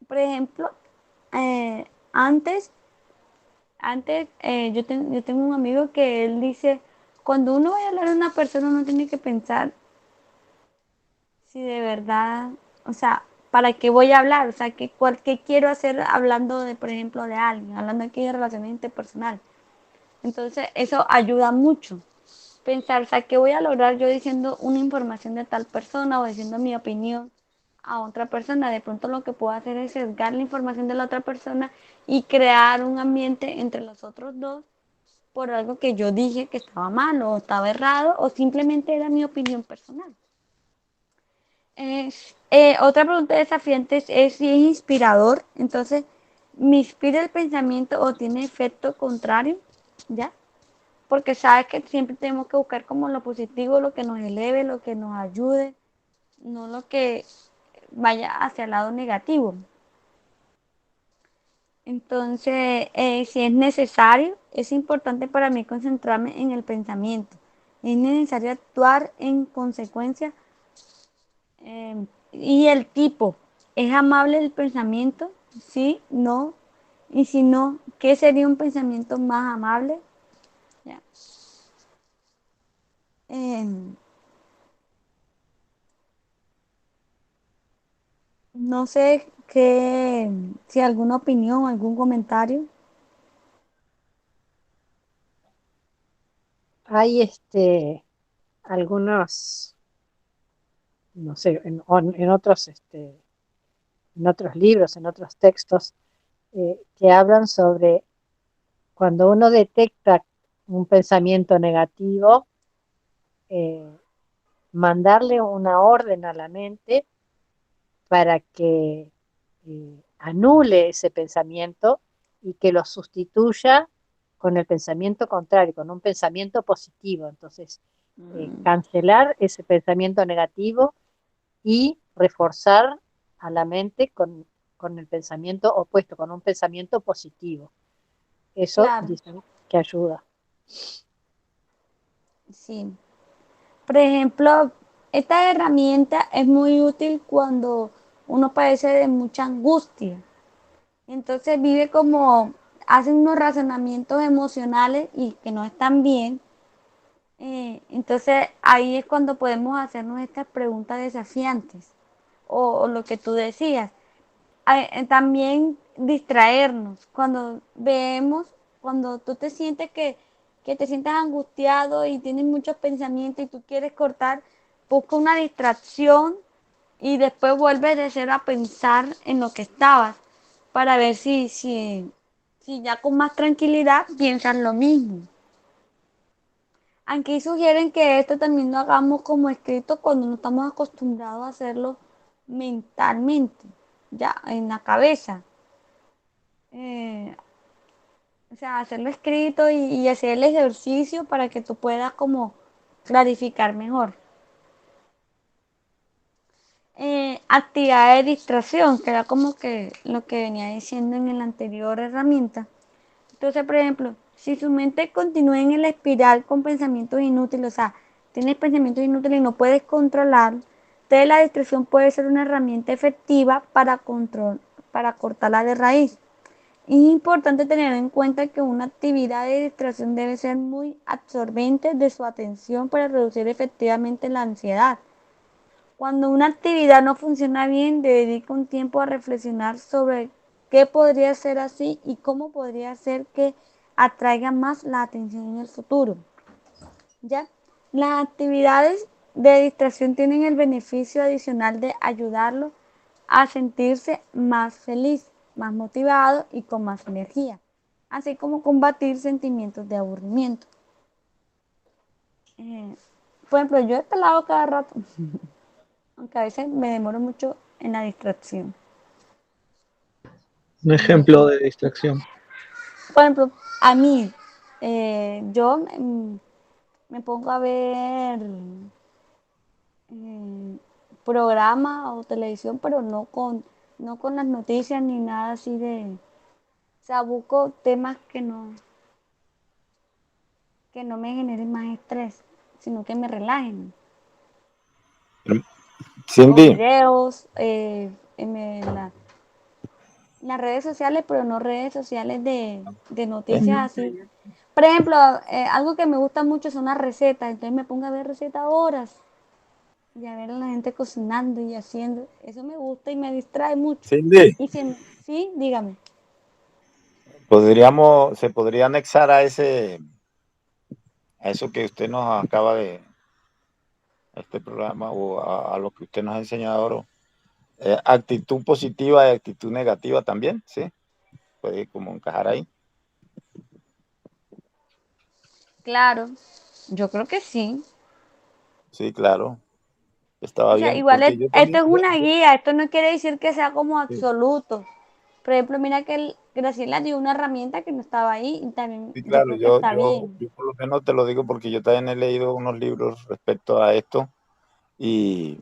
por ejemplo, eh, antes yo tengo un amigo que él dice, cuando uno vaya a hablar a una persona, uno tiene que pensar si de verdad, o sea, ¿para qué voy a hablar? O sea, ¿qué quiero hacer hablando de, por ejemplo, de alguien, hablando aquí de relaciones interpersonales? Entonces, eso ayuda mucho. Pensar, o sea, ¿qué voy a lograr yo diciendo una información de tal persona o diciendo mi opinión a otra persona? De pronto lo que puedo hacer es sesgar la información de la otra persona y crear un ambiente entre los otros dos por algo que yo dije que estaba mal o estaba errado o simplemente era mi opinión personal. Otra pregunta desafiante es si es inspirador. Entonces, ¿me inspira el pensamiento o tiene efecto contrario? ¿Ya? Porque sabes que siempre tenemos que buscar como lo positivo, lo que nos eleve, lo que nos ayude, no lo que vaya hacia el lado negativo. Entonces, si es necesario, es importante para mí concentrarme en el pensamiento. Es necesario actuar en consecuencia. Y el tipo, ¿es amable el pensamiento? Sí, no. Y si no, ¿qué sería un pensamiento más amable? Ya. Em, no sé si alguna opinión, algún comentario. Hay algunos, no sé, en otros, en otros libros, en otros textos, que hablan sobre cuando uno detecta un pensamiento negativo, eh, mandarle una orden a la mente para que anule ese pensamiento y que lo sustituya con el pensamiento contrario, con un pensamiento positivo. Entonces, cancelar ese pensamiento negativo y reforzar a la mente con el pensamiento opuesto, con un pensamiento positivo. Eso Claro, dicen que ayuda. sí. Por ejemplo, esta herramienta es muy útil cuando uno padece de mucha angustia. Entonces vive como, hacen unos razonamientos emocionales y que no están bien. Entonces ahí es cuando podemos hacernos estas preguntas desafiantes o lo que tú decías. También distraernos. Cuando tú te sientes que te sientas angustiado y tienes muchos pensamientos y tú quieres cortar, busca una distracción y después vuelves de cero a pensar en lo que estabas para ver si ya con más tranquilidad piensas lo mismo. Aquí sugieren que esto también lo hagamos como escrito cuando no estamos acostumbrados a hacerlo mentalmente, ya en la cabeza. Eh, o sea, hacerlo escrito y hacer el ejercicio para que tú puedas como clarificar mejor. Actividad de distracción, que era como que lo que venía diciendo en la anterior herramienta. Entonces, por ejemplo, Si su mente continúa en el espiral con pensamientos inútiles, o sea, tienes pensamientos inútiles y no puedes controlar, entonces la distracción puede ser una herramienta efectiva para cortarla de raíz. Es importante tener en cuenta que una actividad de distracción debe ser muy absorbente de su atención para reducir efectivamente la ansiedad. Cuando una actividad no funciona bien, dedica un tiempo a reflexionar sobre qué podría ser así y cómo podría ser que atraiga más la atención en el futuro. ¿Ya? Las actividades de distracción tienen el beneficio adicional de ayudarlo a sentirse más feliz, más motivado y con más energía, así como combatir sentimientos de aburrimiento. Por ejemplo, yo he pelado cada rato, aunque a veces me demoro mucho en la distracción. Un ejemplo de distracción. Por ejemplo, a mí, yo me pongo a ver programa o televisión, pero no con las noticias ni nada así de... O sea, busco temas que no me generen más estrés, sino que me relajen. O Cindy, videos las redes sociales, pero no redes sociales de noticias así. Por ejemplo, algo que me gusta mucho son las recetas, entonces me pongo a ver recetas horas y a ver a la gente cocinando y haciendo. Eso me gusta y me distrae mucho. Cindy, Y sí, dígame. se podría anexar a eso que usted nos acaba a este programa o a lo que usted nos ha enseñado ahora, actitud positiva y actitud negativa también, ¿sí? Puede como encajar ahí. Claro, yo creo que sí. Sí, claro, estaba O sea, bien, igual porque yo esto también, es una guía, esto no quiere decir que sea como sí, absoluto. Por ejemplo, mira que Graciela dio una herramienta que no estaba ahí y también sí, yo claro, creo que está bien. yo por lo menos te lo digo porque yo también he leído unos libros respecto a esto y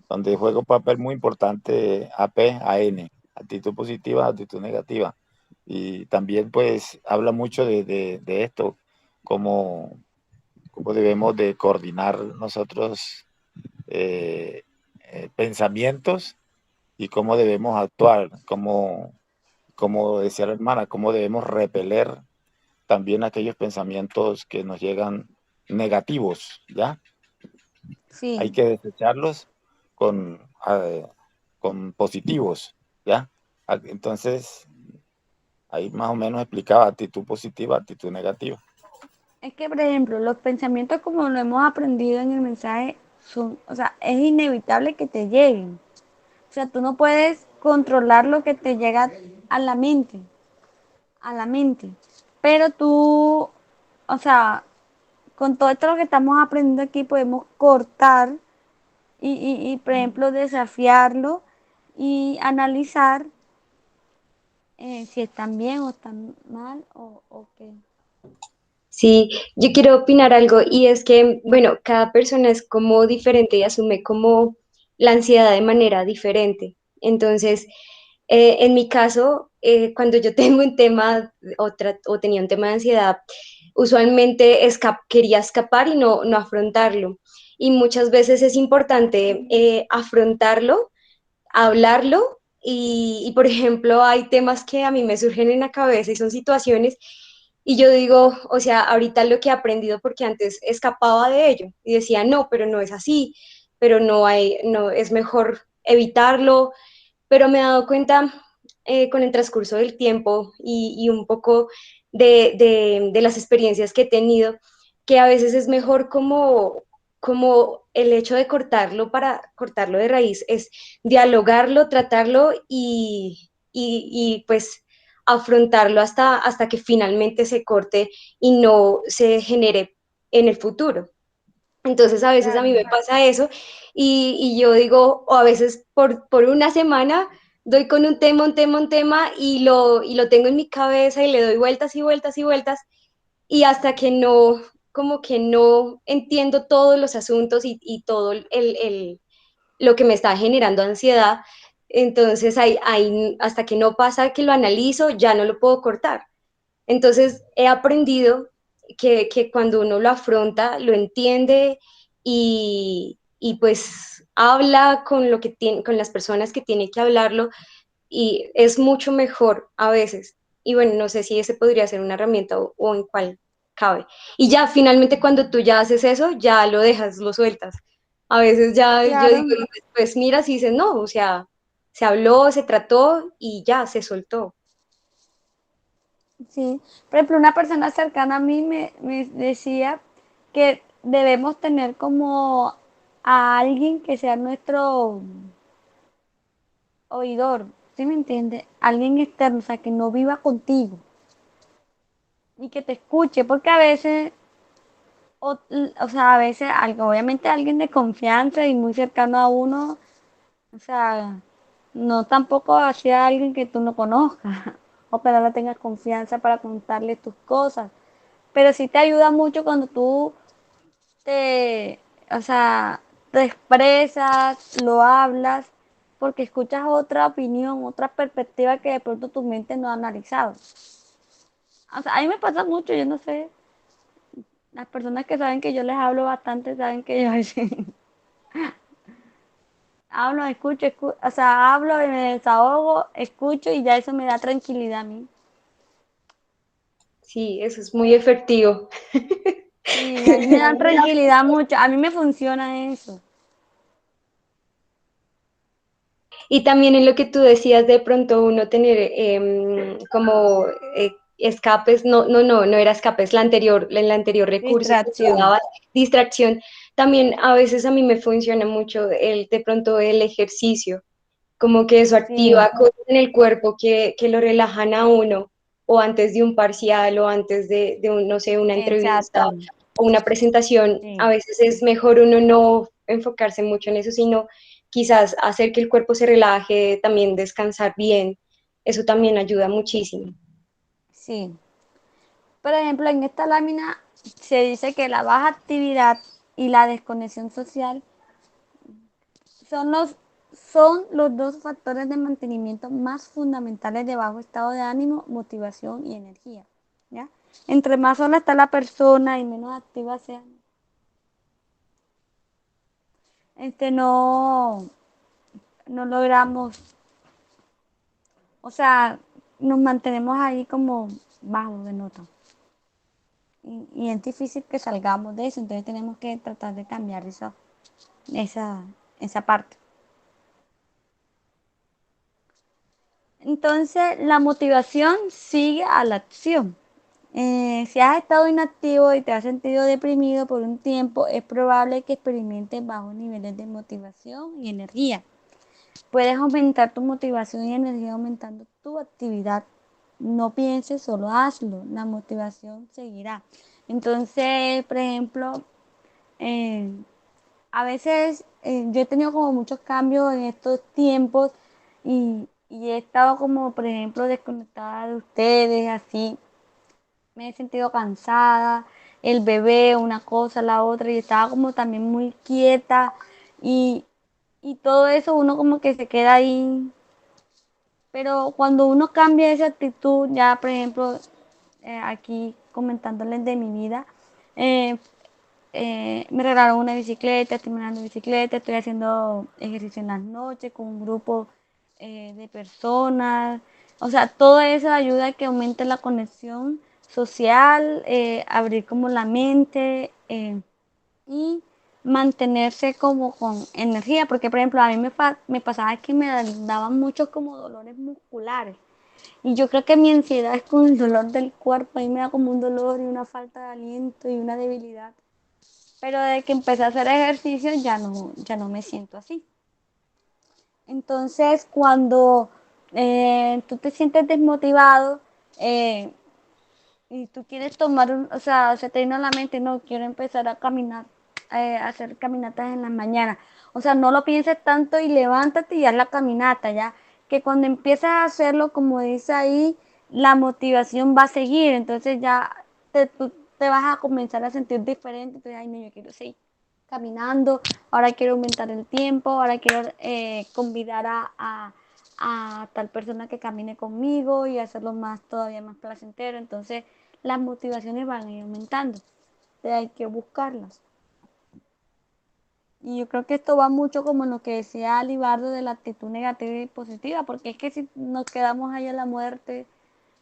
donde juega un papel muy importante APAN, actitud positiva, actitud negativa. Y también pues habla mucho de esto, cómo, cómo debemos de coordinar nosotros pensamientos y cómo debemos actuar, como decía la hermana, cómo debemos repeler también aquellos pensamientos que nos llegan negativos, ¿ya? Hay Sí, que desecharlos con, con positivos, ¿ya? Entonces, ahí más o menos explicaba actitud positiva, actitud negativa. es que por ejemplo, los pensamientos como lo hemos aprendido en el mensaje son, o sea, es inevitable que te lleguen. O sea, tú no puedes controlar lo que te llega a la mente, a la mente. Pero tú, o sea, con todo esto lo que estamos aprendiendo aquí podemos cortar por ejemplo, desafiarlo y analizar si están bien o están mal o qué. Sí, yo quiero opinar algo y es que, bueno, cada persona es como diferente y asume como la ansiedad de manera diferente. Entonces, en mi caso, cuando yo tengo un tema o tenía un tema de ansiedad, usualmente quería escapar y no afrontarlo. Y muchas veces es importante afrontarlo, hablarlo por ejemplo, hay temas que a mí me surgen en la cabeza y son situaciones y yo digo, o sea, ahorita lo que he aprendido, porque antes escapaba de ello y decía, no, pero no es así, pero no, es mejor evitarlo, pero me he dado cuenta con el transcurso del tiempo y un poco de las experiencias que he tenido, que a veces es mejor como el hecho de cortarlo para cortarlo de raíz, es dialogarlo, tratarlo y pues afrontarlo hasta que finalmente se corte y no se genere en el futuro. Entonces a veces a mí Claro. me pasa eso y yo digo, o a veces por una semana doy con un tema y lo tengo en mi cabeza y le doy vueltas y vueltas y vueltas y hasta que no, como que no entiendo todos los asuntos y todo lo que me está generando ansiedad, entonces hasta que no pasa que lo analizo, ya no lo puedo cortar. Entonces he aprendido que cuando uno lo afronta, lo entiende y pues habla con lo que tiene, con las personas que tiene que hablarlo y es mucho mejor a veces. Y bueno, no sé si ese podría ser una herramienta o en cuál cabe. Y ya finalmente cuando tú ya haces eso, ya lo dejas, lo sueltas. A veces ya yo digo, Claro, pues mira, si dices no, o sea, se habló, se trató y ya se soltó. sí. Por ejemplo, una persona cercana a mí me decía que debemos tener como a alguien que sea nuestro oidor, ¿sí me entiende? Alguien externo, o sea, que no viva contigo y que te escuche, porque a veces, o sea, a veces, algo, obviamente alguien de confianza y muy cercano a uno, o sea, no tampoco hacia alguien que tú no conozcas o que no le tengas confianza para contarle tus cosas, pero sí te ayuda mucho cuando tú te, o sea, te expresas, lo hablas, porque escuchas otra opinión, otra perspectiva que de pronto tu mente no ha analizado. O sea, a mí me pasa mucho, yo no sé, las personas que saben que yo les hablo bastante saben que yo hablo, escucho, o sea, hablo y me desahogo, escucho y ya eso me da tranquilidad a mí. Sí, eso es muy efectivo. Sí, a mí me da tranquilidad mucho, a mí me funciona eso. Y también en lo que tú decías, de pronto uno tener como escapes, no era escapes, en la anterior recurso que tú Distracción. dabas, distracción. También a veces a mí me funciona mucho de pronto el ejercicio, como que eso Sí, activa cosas en el cuerpo que lo relajan a uno, o antes de un parcial, o antes de un, no sé, una entrevista exacto. o una presentación, a Sí, veces es mejor uno no enfocarse mucho en eso, sino quizás hacer que el cuerpo se relaje, también descansar bien, eso también ayuda muchísimo. sí. Por ejemplo, en esta lámina se dice que la baja actividad y la desconexión social son los dos factores de mantenimiento más fundamentales de bajo estado de ánimo, motivación y energía. ¿Ya? Entre más sola está la persona y menos activa sea, no, no logramos, o sea, nos mantenemos ahí como bajos de nota. Y es difícil que salgamos de eso, entonces tenemos que tratar de cambiar esa, esa parte. Entonces, la motivación sigue a la acción. Si has estado inactivo y te has sentido deprimido por un tiempo, es probable que experimentes bajos niveles de motivación y energía. Puedes aumentar tu motivación y energía aumentando tu actividad. No pienses, solo hazlo. La motivación seguirá. Entonces, por ejemplo, eh, a veces yo he tenido como muchos cambios en estos tiempos y he estado como, por ejemplo, desconectada de ustedes, así. Me he sentido cansada, el bebé, una cosa, la otra, y estaba como también muy quieta y, y todo eso uno como que se queda ahí. Pero cuando uno cambia esa actitud, ya por ejemplo, aquí comentándoles de mi vida, eh, me regalaron una bicicleta, estoy manejando bicicleta, estoy haciendo ejercicio en las noches con un grupo de personas. O sea, todo eso ayuda a que aumente la conexión social, abrir como la mente y mantenerse como con energía. Porque, por ejemplo, a mí me pasaba que me daban muchos como dolores musculares. Y yo creo que mi ansiedad es con el dolor del cuerpo. A mí me da como un dolor y una falta de aliento y una debilidad. Pero desde que empecé a hacer ejercicio ya no me siento así. Entonces, cuando tú te sientes desmotivado eh, y tú quieres tomar, o sea, se te viene a la mente, no, quiero empezar a caminar, a hacer caminatas en las mañanas. O sea, no lo pienses tanto y levántate y haz la caminata, ya. Que cuando empiezas a hacerlo, como dice ahí, la motivación va a seguir. Entonces ya tú te vas a comenzar a sentir diferente. Entonces, ay, no, yo quiero seguir caminando, ahora quiero aumentar el tiempo, ahora quiero convidar a tal persona que camine conmigo y hacerlo todavía más placentero. Entonces las motivaciones van a ir aumentando. Entonces hay que buscarlas. Y yo creo que esto va mucho como en lo que decía Libardo de la actitud negativa y positiva, porque es que si nos quedamos ahí a la muerte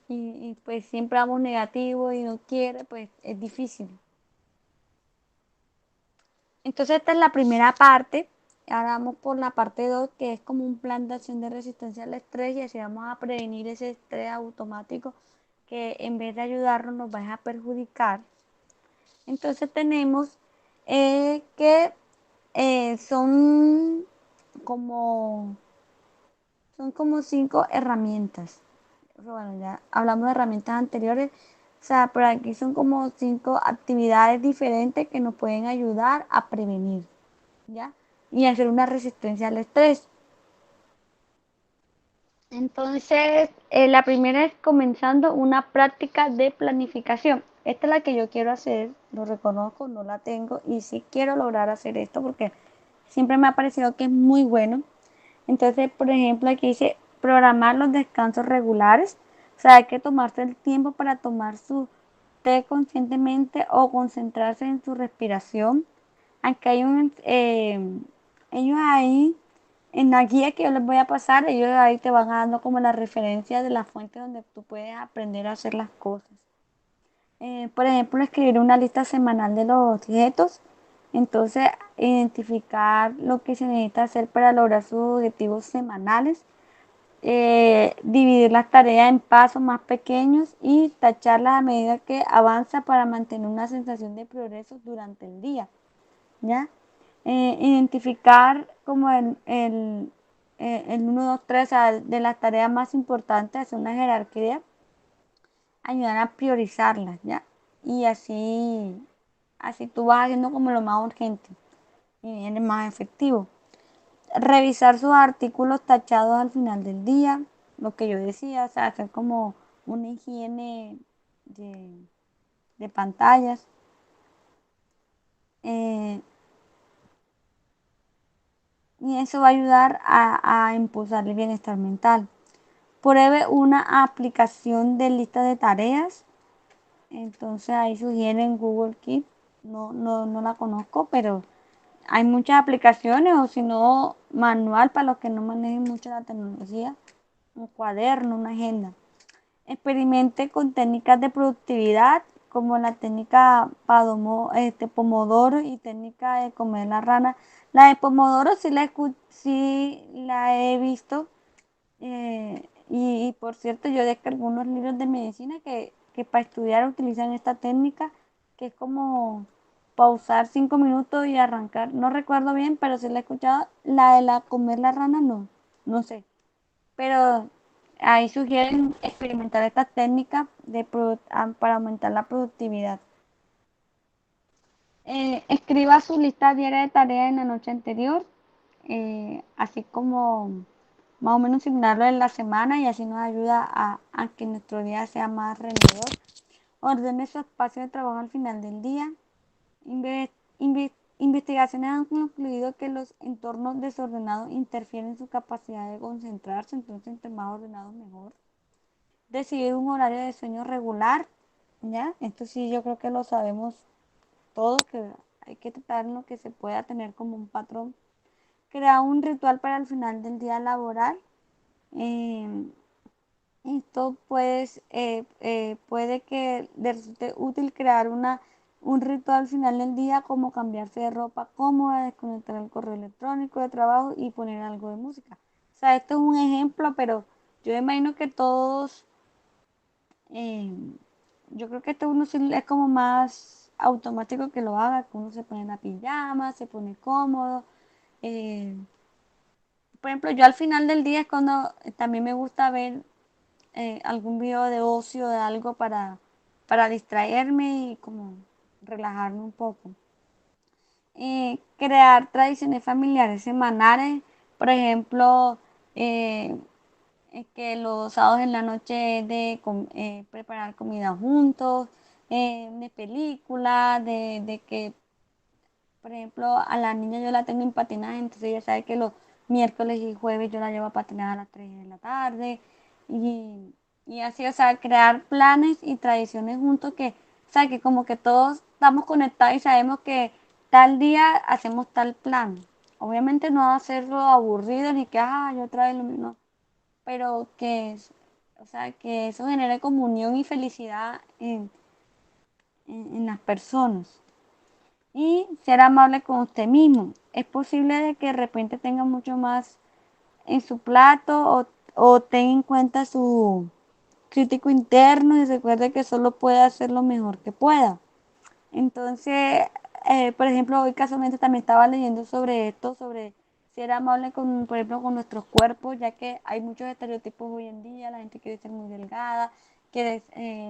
y pues siempre vamos negativos y no quiere, pues es difícil. Entonces esta es la primera parte. Ahora vamos por la parte 2, que es como un plan de acción de resistencia al estrés, y así vamos a prevenir ese estrés automático que en vez de ayudarnos nos va a perjudicar. Entonces tenemos que son como 5 herramientas. Bueno, ya hablamos de herramientas anteriores. O sea, por aquí son como 5 actividades diferentes que nos pueden ayudar a prevenir, ¿ya? Y hacer una resistencia al estrés. Entonces, la primera es comenzando una práctica de planificación. Esta es la que yo quiero hacer, lo reconozco, no la tengo y sí quiero lograr hacer esto porque siempre me ha parecido que es muy bueno. Entonces, por ejemplo, aquí dice programar los descansos regulares. O sea, hay que tomarse el tiempo para tomar su té conscientemente o concentrarse en su respiración. Aquí hay ellos ahí, en la guía que yo les voy a pasar, ellos ahí te van dando como la referencia de la fuente donde tú puedes aprender a hacer las cosas. Por ejemplo, escribir una lista semanal de los objetos. Entonces, identificar lo que se necesita hacer para lograr sus objetivos semanales. Dividir las tareas en pasos más pequeños y tacharlas a medida que avanza para mantener una sensación de progreso durante el día. ¿Ya? Identificar como el 1, 2, 3, o sea, de las tareas más importantes, hacer una jerarquía, ayudar a priorizarlas, ¿ya? Y así tú vas haciendo como lo más urgente y eres más efectivo. Revisar sus artículos tachados al final del día, lo que yo decía, o sea, hacer como una higiene de pantallas. Eh, y eso va a ayudar a impulsar el bienestar mental. Pruebe una aplicación de lista de tareas. Entonces ahí sugieren Google Keep. No la conozco, pero hay muchas aplicaciones, o si no, manual para los que no manejen mucho la tecnología, un cuaderno, una agenda. Experimente con técnicas de productividad como la técnica Pomodoro y técnica de comer la rana. La de Pomodoro sí la he visto, y por cierto yo descargué unos libros de medicina que para estudiar utilizan esta técnica, que es como pausar 5 minutos y arrancar. No recuerdo bien, pero sí la he escuchado. La de la comer la rana no sé. Pero ahí sugieren experimentar estas técnicas para aumentar la productividad. Escriba su lista diaria de tareas en la noche anterior, así como más o menos signarlo en la semana, y así nos ayuda a que nuestro día sea más rendidor. Ordene su espacio de trabajo al final del día. Investigaciones han concluido que los entornos desordenados interfieren en su capacidad de concentrarse, entonces entre más ordenados mejor. Decidir un horario de sueño regular, ¿ya? Esto sí yo creo que lo sabemos todos, que hay que tratar en lo que se pueda tener como un patrón. Crear un ritual para el final del día laboral. Eh, Esto puede que le resulte útil crear un ritual al final del día, como cambiarse de ropa cómoda, desconectar el correo electrónico de trabajo y poner algo de música. O sea, esto es un ejemplo, pero yo imagino que todos, eh, yo creo que esto uno sí es como más automático que lo haga, que uno se pone en la pijama, se pone cómodo. eh, por ejemplo, yo al final del día es cuando también me gusta ver algún video de ocio, de algo para distraerme y como relajarme un poco. Crear tradiciones familiares semanales, por ejemplo, eh, que los sábados en la noche es de preparar comida juntos, de películas, de que, por ejemplo, a la niña yo la tengo en patinaje, entonces ella sabe que los miércoles y jueves yo la llevo a patinar a las 3 de la tarde y así, o sea, crear planes y tradiciones juntos que, o sea, que como que todos estamos conectados y sabemos que tal día hacemos tal plan. Obviamente no hacerlo aburrido ni que, yo otra vez lo mismo, no, pero que, o sea, que eso genere comunión y felicidad en las personas. Y ser amable con usted mismo. Es posible de que de repente tenga mucho más en su plato o tenga en cuenta su crítico interno y recuerde que solo puede hacer lo mejor que pueda. Entonces, por ejemplo, hoy casualmente también estaba leyendo sobre esto, sobre ser amable con, por ejemplo, con nuestros cuerpos, ya que hay muchos estereotipos hoy en día, la gente quiere ser muy delgada, quiere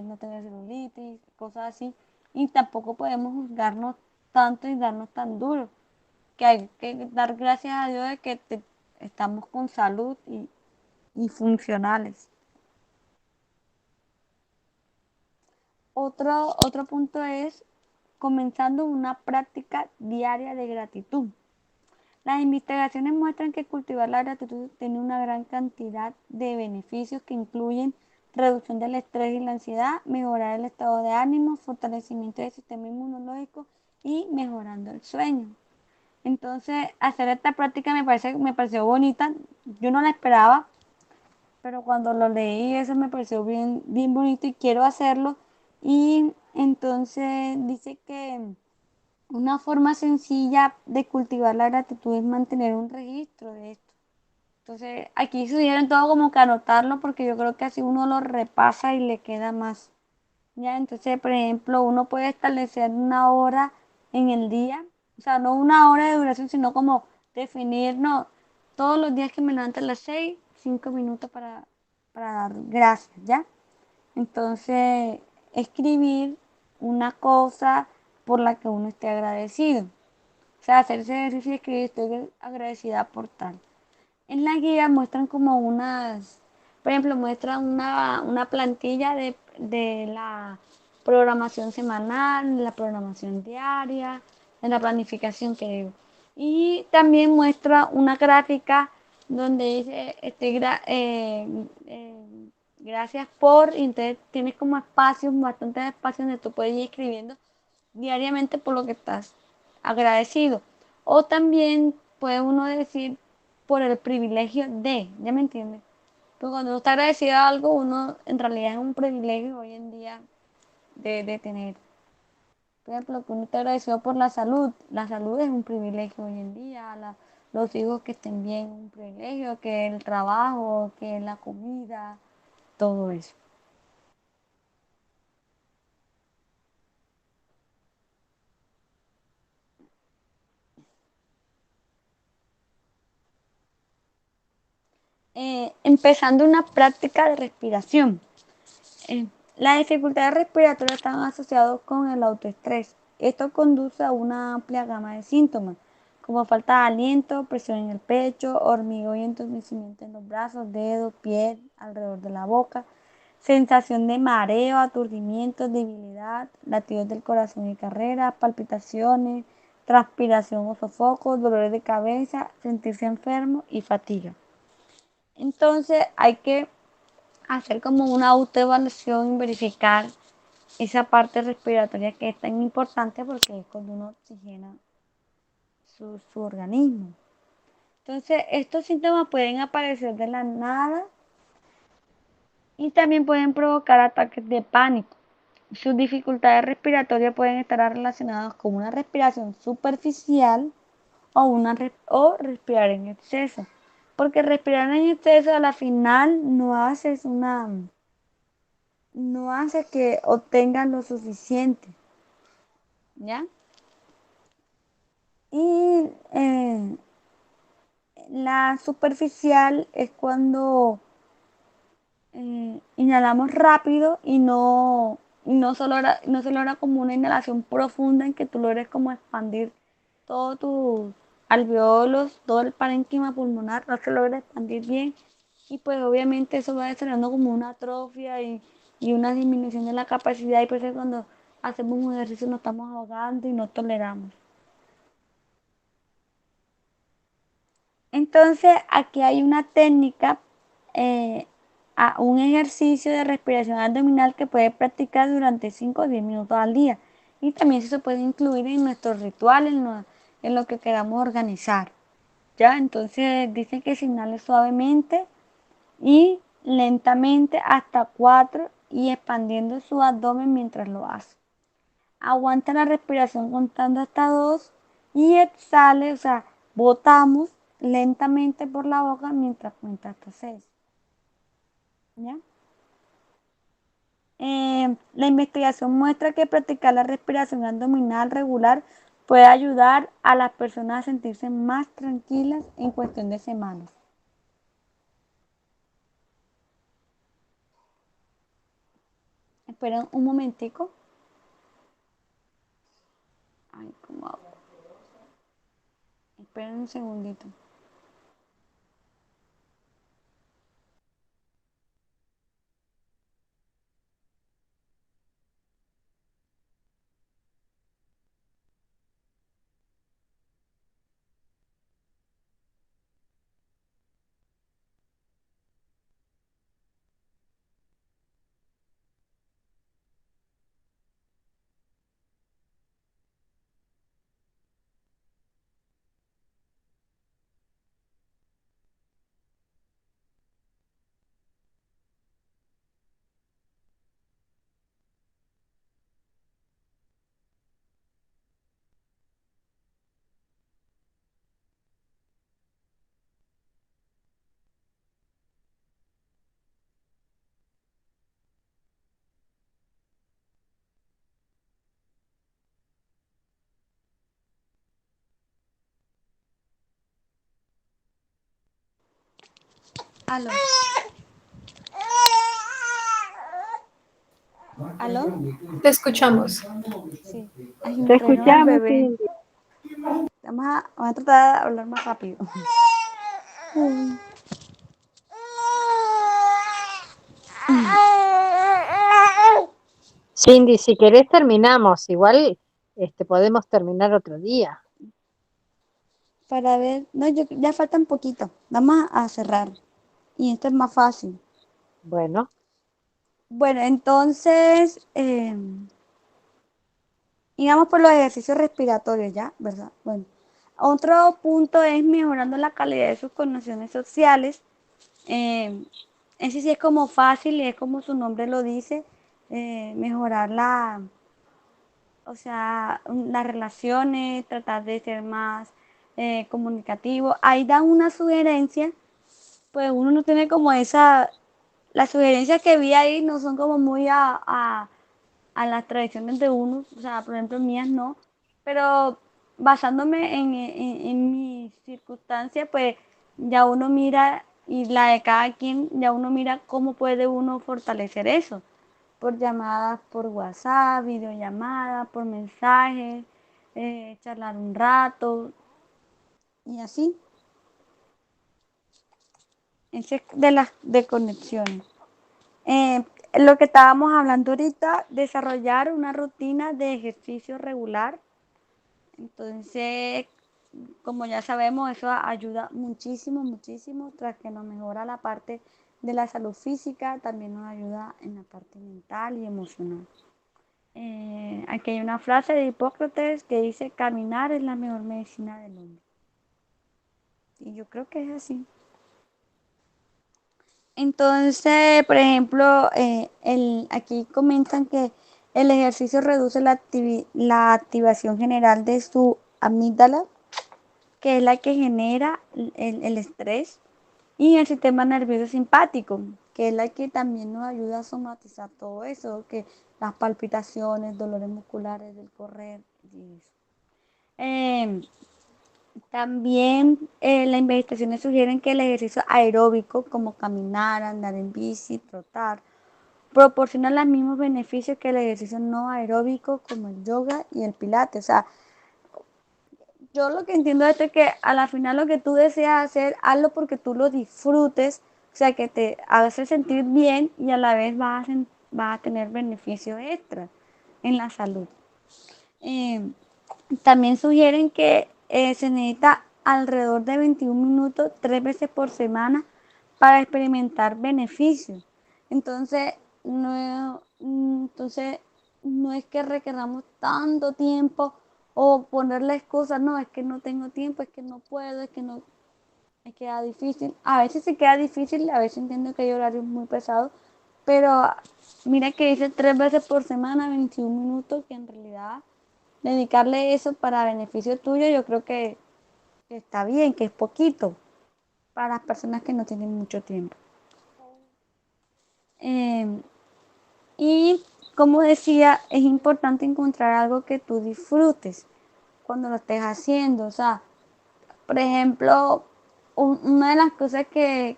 no tener celulitis, cosas así, y tampoco podemos juzgarnos tanto y darnos tan duro, que hay que dar gracias a Dios de que estamos con salud y funcionales. Otro punto es comenzando una práctica diaria de gratitud. Las investigaciones muestran que cultivar la gratitud tiene una gran cantidad de beneficios que incluyen reducción del estrés y la ansiedad, mejorar el estado de ánimo, fortalecimiento del sistema inmunológico y mejorando el sueño. Entonces, hacer esta práctica me pareció bonita. Yo no la esperaba, pero cuando lo leí eso me pareció bien, bien bonito y quiero hacerlo. Y entonces dice que una forma sencilla de cultivar la gratitud es mantener un registro de esto. Entonces aquí sugieren todo como que anotarlo porque yo creo que así uno lo repasa y le queda más. Ya, entonces, por ejemplo, uno puede establecer una hora en el día, o sea, no una hora de duración, sino como definir, no, todos los días que me levanto a las 6, 5 minutos para dar gracias, ¿ya? Entonces, escribir una cosa por la que uno esté agradecido. O sea, hacer ese ejercicio de escribir, estoy agradecida por tal. En la guía muestran como por ejemplo, muestran una plantilla de la programación semanal, la programación diaria, de la planificación que digo. Y también muestra una gráfica donde dice, gracias por, y entonces tienes como espacios, bastantes espacios donde tú puedes ir escribiendo diariamente por lo que estás agradecido. O también puede uno decir por el privilegio de, ¿ya me entiendes? Porque cuando uno está agradecido a algo, uno en realidad es un privilegio hoy en día de tener. Por ejemplo, que uno está agradecido por la salud es un privilegio hoy en día, los hijos que estén bien es un privilegio, que el trabajo, que la comida, todo eso. Empezando una práctica de respiración. Eh, las dificultades respiratorias están asociadas con el autoestrés. Esto conduce a una amplia gama de síntomas, como falta de aliento, presión en el pecho, hormigueo y entumecimiento en los brazos, dedos, piel, alrededor de la boca, sensación de mareo, aturdimiento, debilidad, latidos del corazón y carrera, palpitaciones, transpiración o sofocos, dolores de cabeza, sentirse enfermo y fatiga. Entonces hay que hacer como una autoevaluación y verificar esa parte respiratoria que es tan importante porque es cuando uno oxigena su organismo. Entonces, estos síntomas pueden aparecer de la nada y también pueden provocar ataques de pánico. Sus dificultades respiratorias pueden estar relacionadas con una respiración superficial o respirar en exceso. Porque respirar en exceso a la final no hace que obtengan lo suficiente, ¿ya? Y la superficial es cuando inhalamos rápido y no se logra como una inhalación profunda en que tú logres como expandir todos tus alveolos, todo el parénquima pulmonar, no se logra expandir bien y pues obviamente eso va desarrollando como una atrofia y una disminución de la capacidad y por eso cuando hacemos un ejercicio nos estamos ahogando y no toleramos. Entonces, aquí hay una técnica, un ejercicio de respiración abdominal que puede practicar durante 5 o 10 minutos al día. Y también se puede incluir en nuestros rituales, en lo que queramos organizar. ¿Ya? Entonces, dice que se inhale suavemente y lentamente hasta 4 y expandiendo su abdomen mientras lo hace. Aguanta la respiración contando hasta 2 y exhale, o sea, botamos lentamente por la boca mientras cuenta hasta 6. ¿Ya? La investigación muestra que practicar la respiración abdominal regular puede ayudar a las personas a sentirse más tranquilas en cuestión de semanas. Esperen un momentico. Ay, ¿cómo hago? Esperen un segundito. Aló. ¿Aló? Te escuchamos. Sí. Ay, me Te trajeron al escuchamos, bebé. Cindy. Vamos a tratar de hablar más rápido. Cindy, si querés terminamos, igual podemos terminar otro día. Para ver, no, ya falta un poquito. Vamos a cerrar. Y esto es más fácil. Bueno, Bueno, entonces, digamos por los ejercicios respiratorios, ¿ya? ¿Verdad? Bueno, otro punto es mejorando la calidad de sus conexiones sociales. Eh, ese sí es como fácil y es como su nombre lo dice, mejorar o sea, las relaciones, tratar de ser más comunicativo. Ahí dan una sugerencia, pues uno no tiene como las sugerencias que vi ahí no son como muy a las tradiciones de uno, o sea, por ejemplo, mías no, pero basándome en mis circunstancias, pues ya uno mira, y la de cada quien, ya uno mira cómo puede uno fortalecer eso, por llamadas por WhatsApp, videollamadas, por mensajes, charlar un rato, y así, ese es de las de conexiones. Eh, lo que estábamos hablando ahorita, desarrollar una rutina de ejercicio regular. Entonces, como ya sabemos, eso ayuda muchísimo, muchísimo, tras que nos mejora la parte de la salud física, también nos ayuda en la parte mental y emocional. Aquí hay una frase de Hipócrates que dice, caminar es la mejor medicina del hombre. Y yo creo que es así. Entonces, por ejemplo, aquí comentan que el ejercicio reduce la activación general de su amígdala, que es la que genera el estrés, y el sistema nervioso simpático, que es la que también nos ayuda a somatizar todo eso, que las palpitaciones, dolores musculares del correr y eso. Eh, También las investigaciones sugieren que el ejercicio aeróbico, como caminar, andar en bici, trotar, proporciona los mismos beneficios que el ejercicio no aeróbico, como el yoga y el pilates. O sea, yo lo que entiendo de esto es que a la final lo que tú deseas hacer, hazlo porque tú lo disfrutes, o sea, que te hace sentir bien y a la vez vas a tener beneficios extras en la salud. Eh, También sugieren que se necesita alrededor de 21 minutos 3 veces por semana para experimentar beneficios. Entonces no es que requeramos tanto tiempo o ponerle excusas, no, es que no tengo tiempo, es que no puedo, es que no, me queda difícil. A veces se queda difícil, a veces entiendo que hay horarios muy pesados, pero mira que dice 3 veces por semana, 21 minutos, que en realidad dedicarle eso para beneficio tuyo, yo creo que está bien, que es poquito para las personas que no tienen mucho tiempo. Y como decía, es importante encontrar algo que tú disfrutes cuando lo estés haciendo. O sea, por ejemplo, una de las cosas que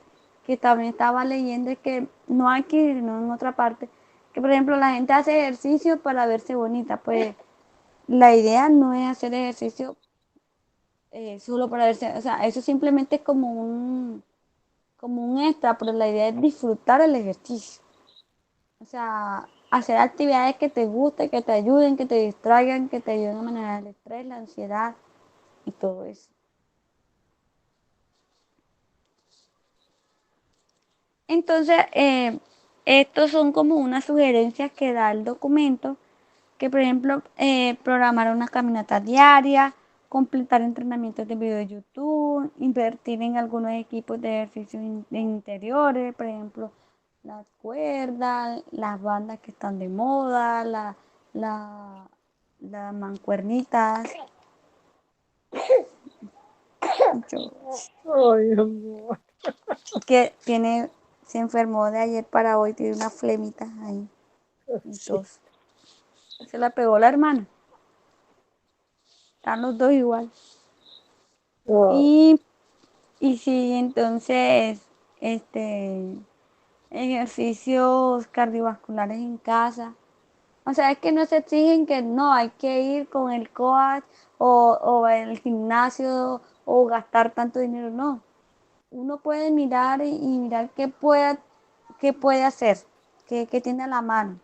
también estaba leyendo es que no aquí, no en otra parte, que por ejemplo la gente hace ejercicio para verse bonita. Pues la idea no es hacer ejercicio solo para verse, o sea, eso simplemente es como un extra, pero la idea es disfrutar el ejercicio. O sea, hacer actividades que te gusten, que te ayuden, que te distraigan, que te ayuden a manejar el estrés, la ansiedad y todo eso. Entonces, estos son como unas sugerencias que da el documento, que por ejemplo, programar una caminata diaria, completar entrenamientos de video de YouTube, invertir en algunos equipos de ejercicios de interiores, por ejemplo, las cuerdas, las bandas que están de moda, la, las mancuernitas. Ay, amor. Que se enfermó de ayer para hoy, tiene una flemita ahí. Sí. Entonces, se la pegó la hermana. Están los dos igual. Oh, Y sí, entonces, ejercicios cardiovasculares en casa. O sea, es que no se exigen que no, hay que ir con el coach o el gimnasio o gastar tanto dinero, no. Uno puede mirar y mirar qué puede hacer, qué tiene a la mano.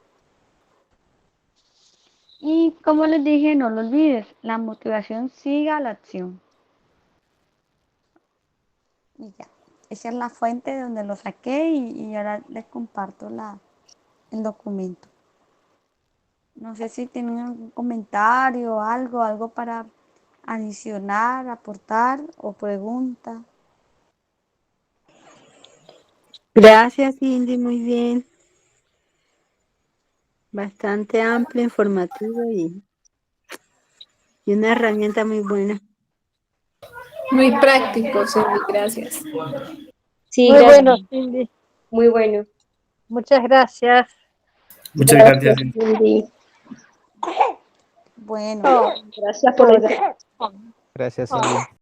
Y como les dije, no lo olvides, la motivación siga la acción. Y ya, esa es la fuente de donde lo saqué y ahora les comparto el documento. No sé si tienen algún comentario o algo para adicionar, aportar o pregunta. Gracias, Cindy, muy bien. Bastante amplio, informativo y una herramienta muy buena. Muy práctico, Cindy, gracias. Sí, muy gracias, bueno, Cindy. muy bueno. Muchas gracias. Muchas gracias, Cindy. Cindy. Bueno, Oh, Gracias por la oh, información. Gracias, oh. Cindy.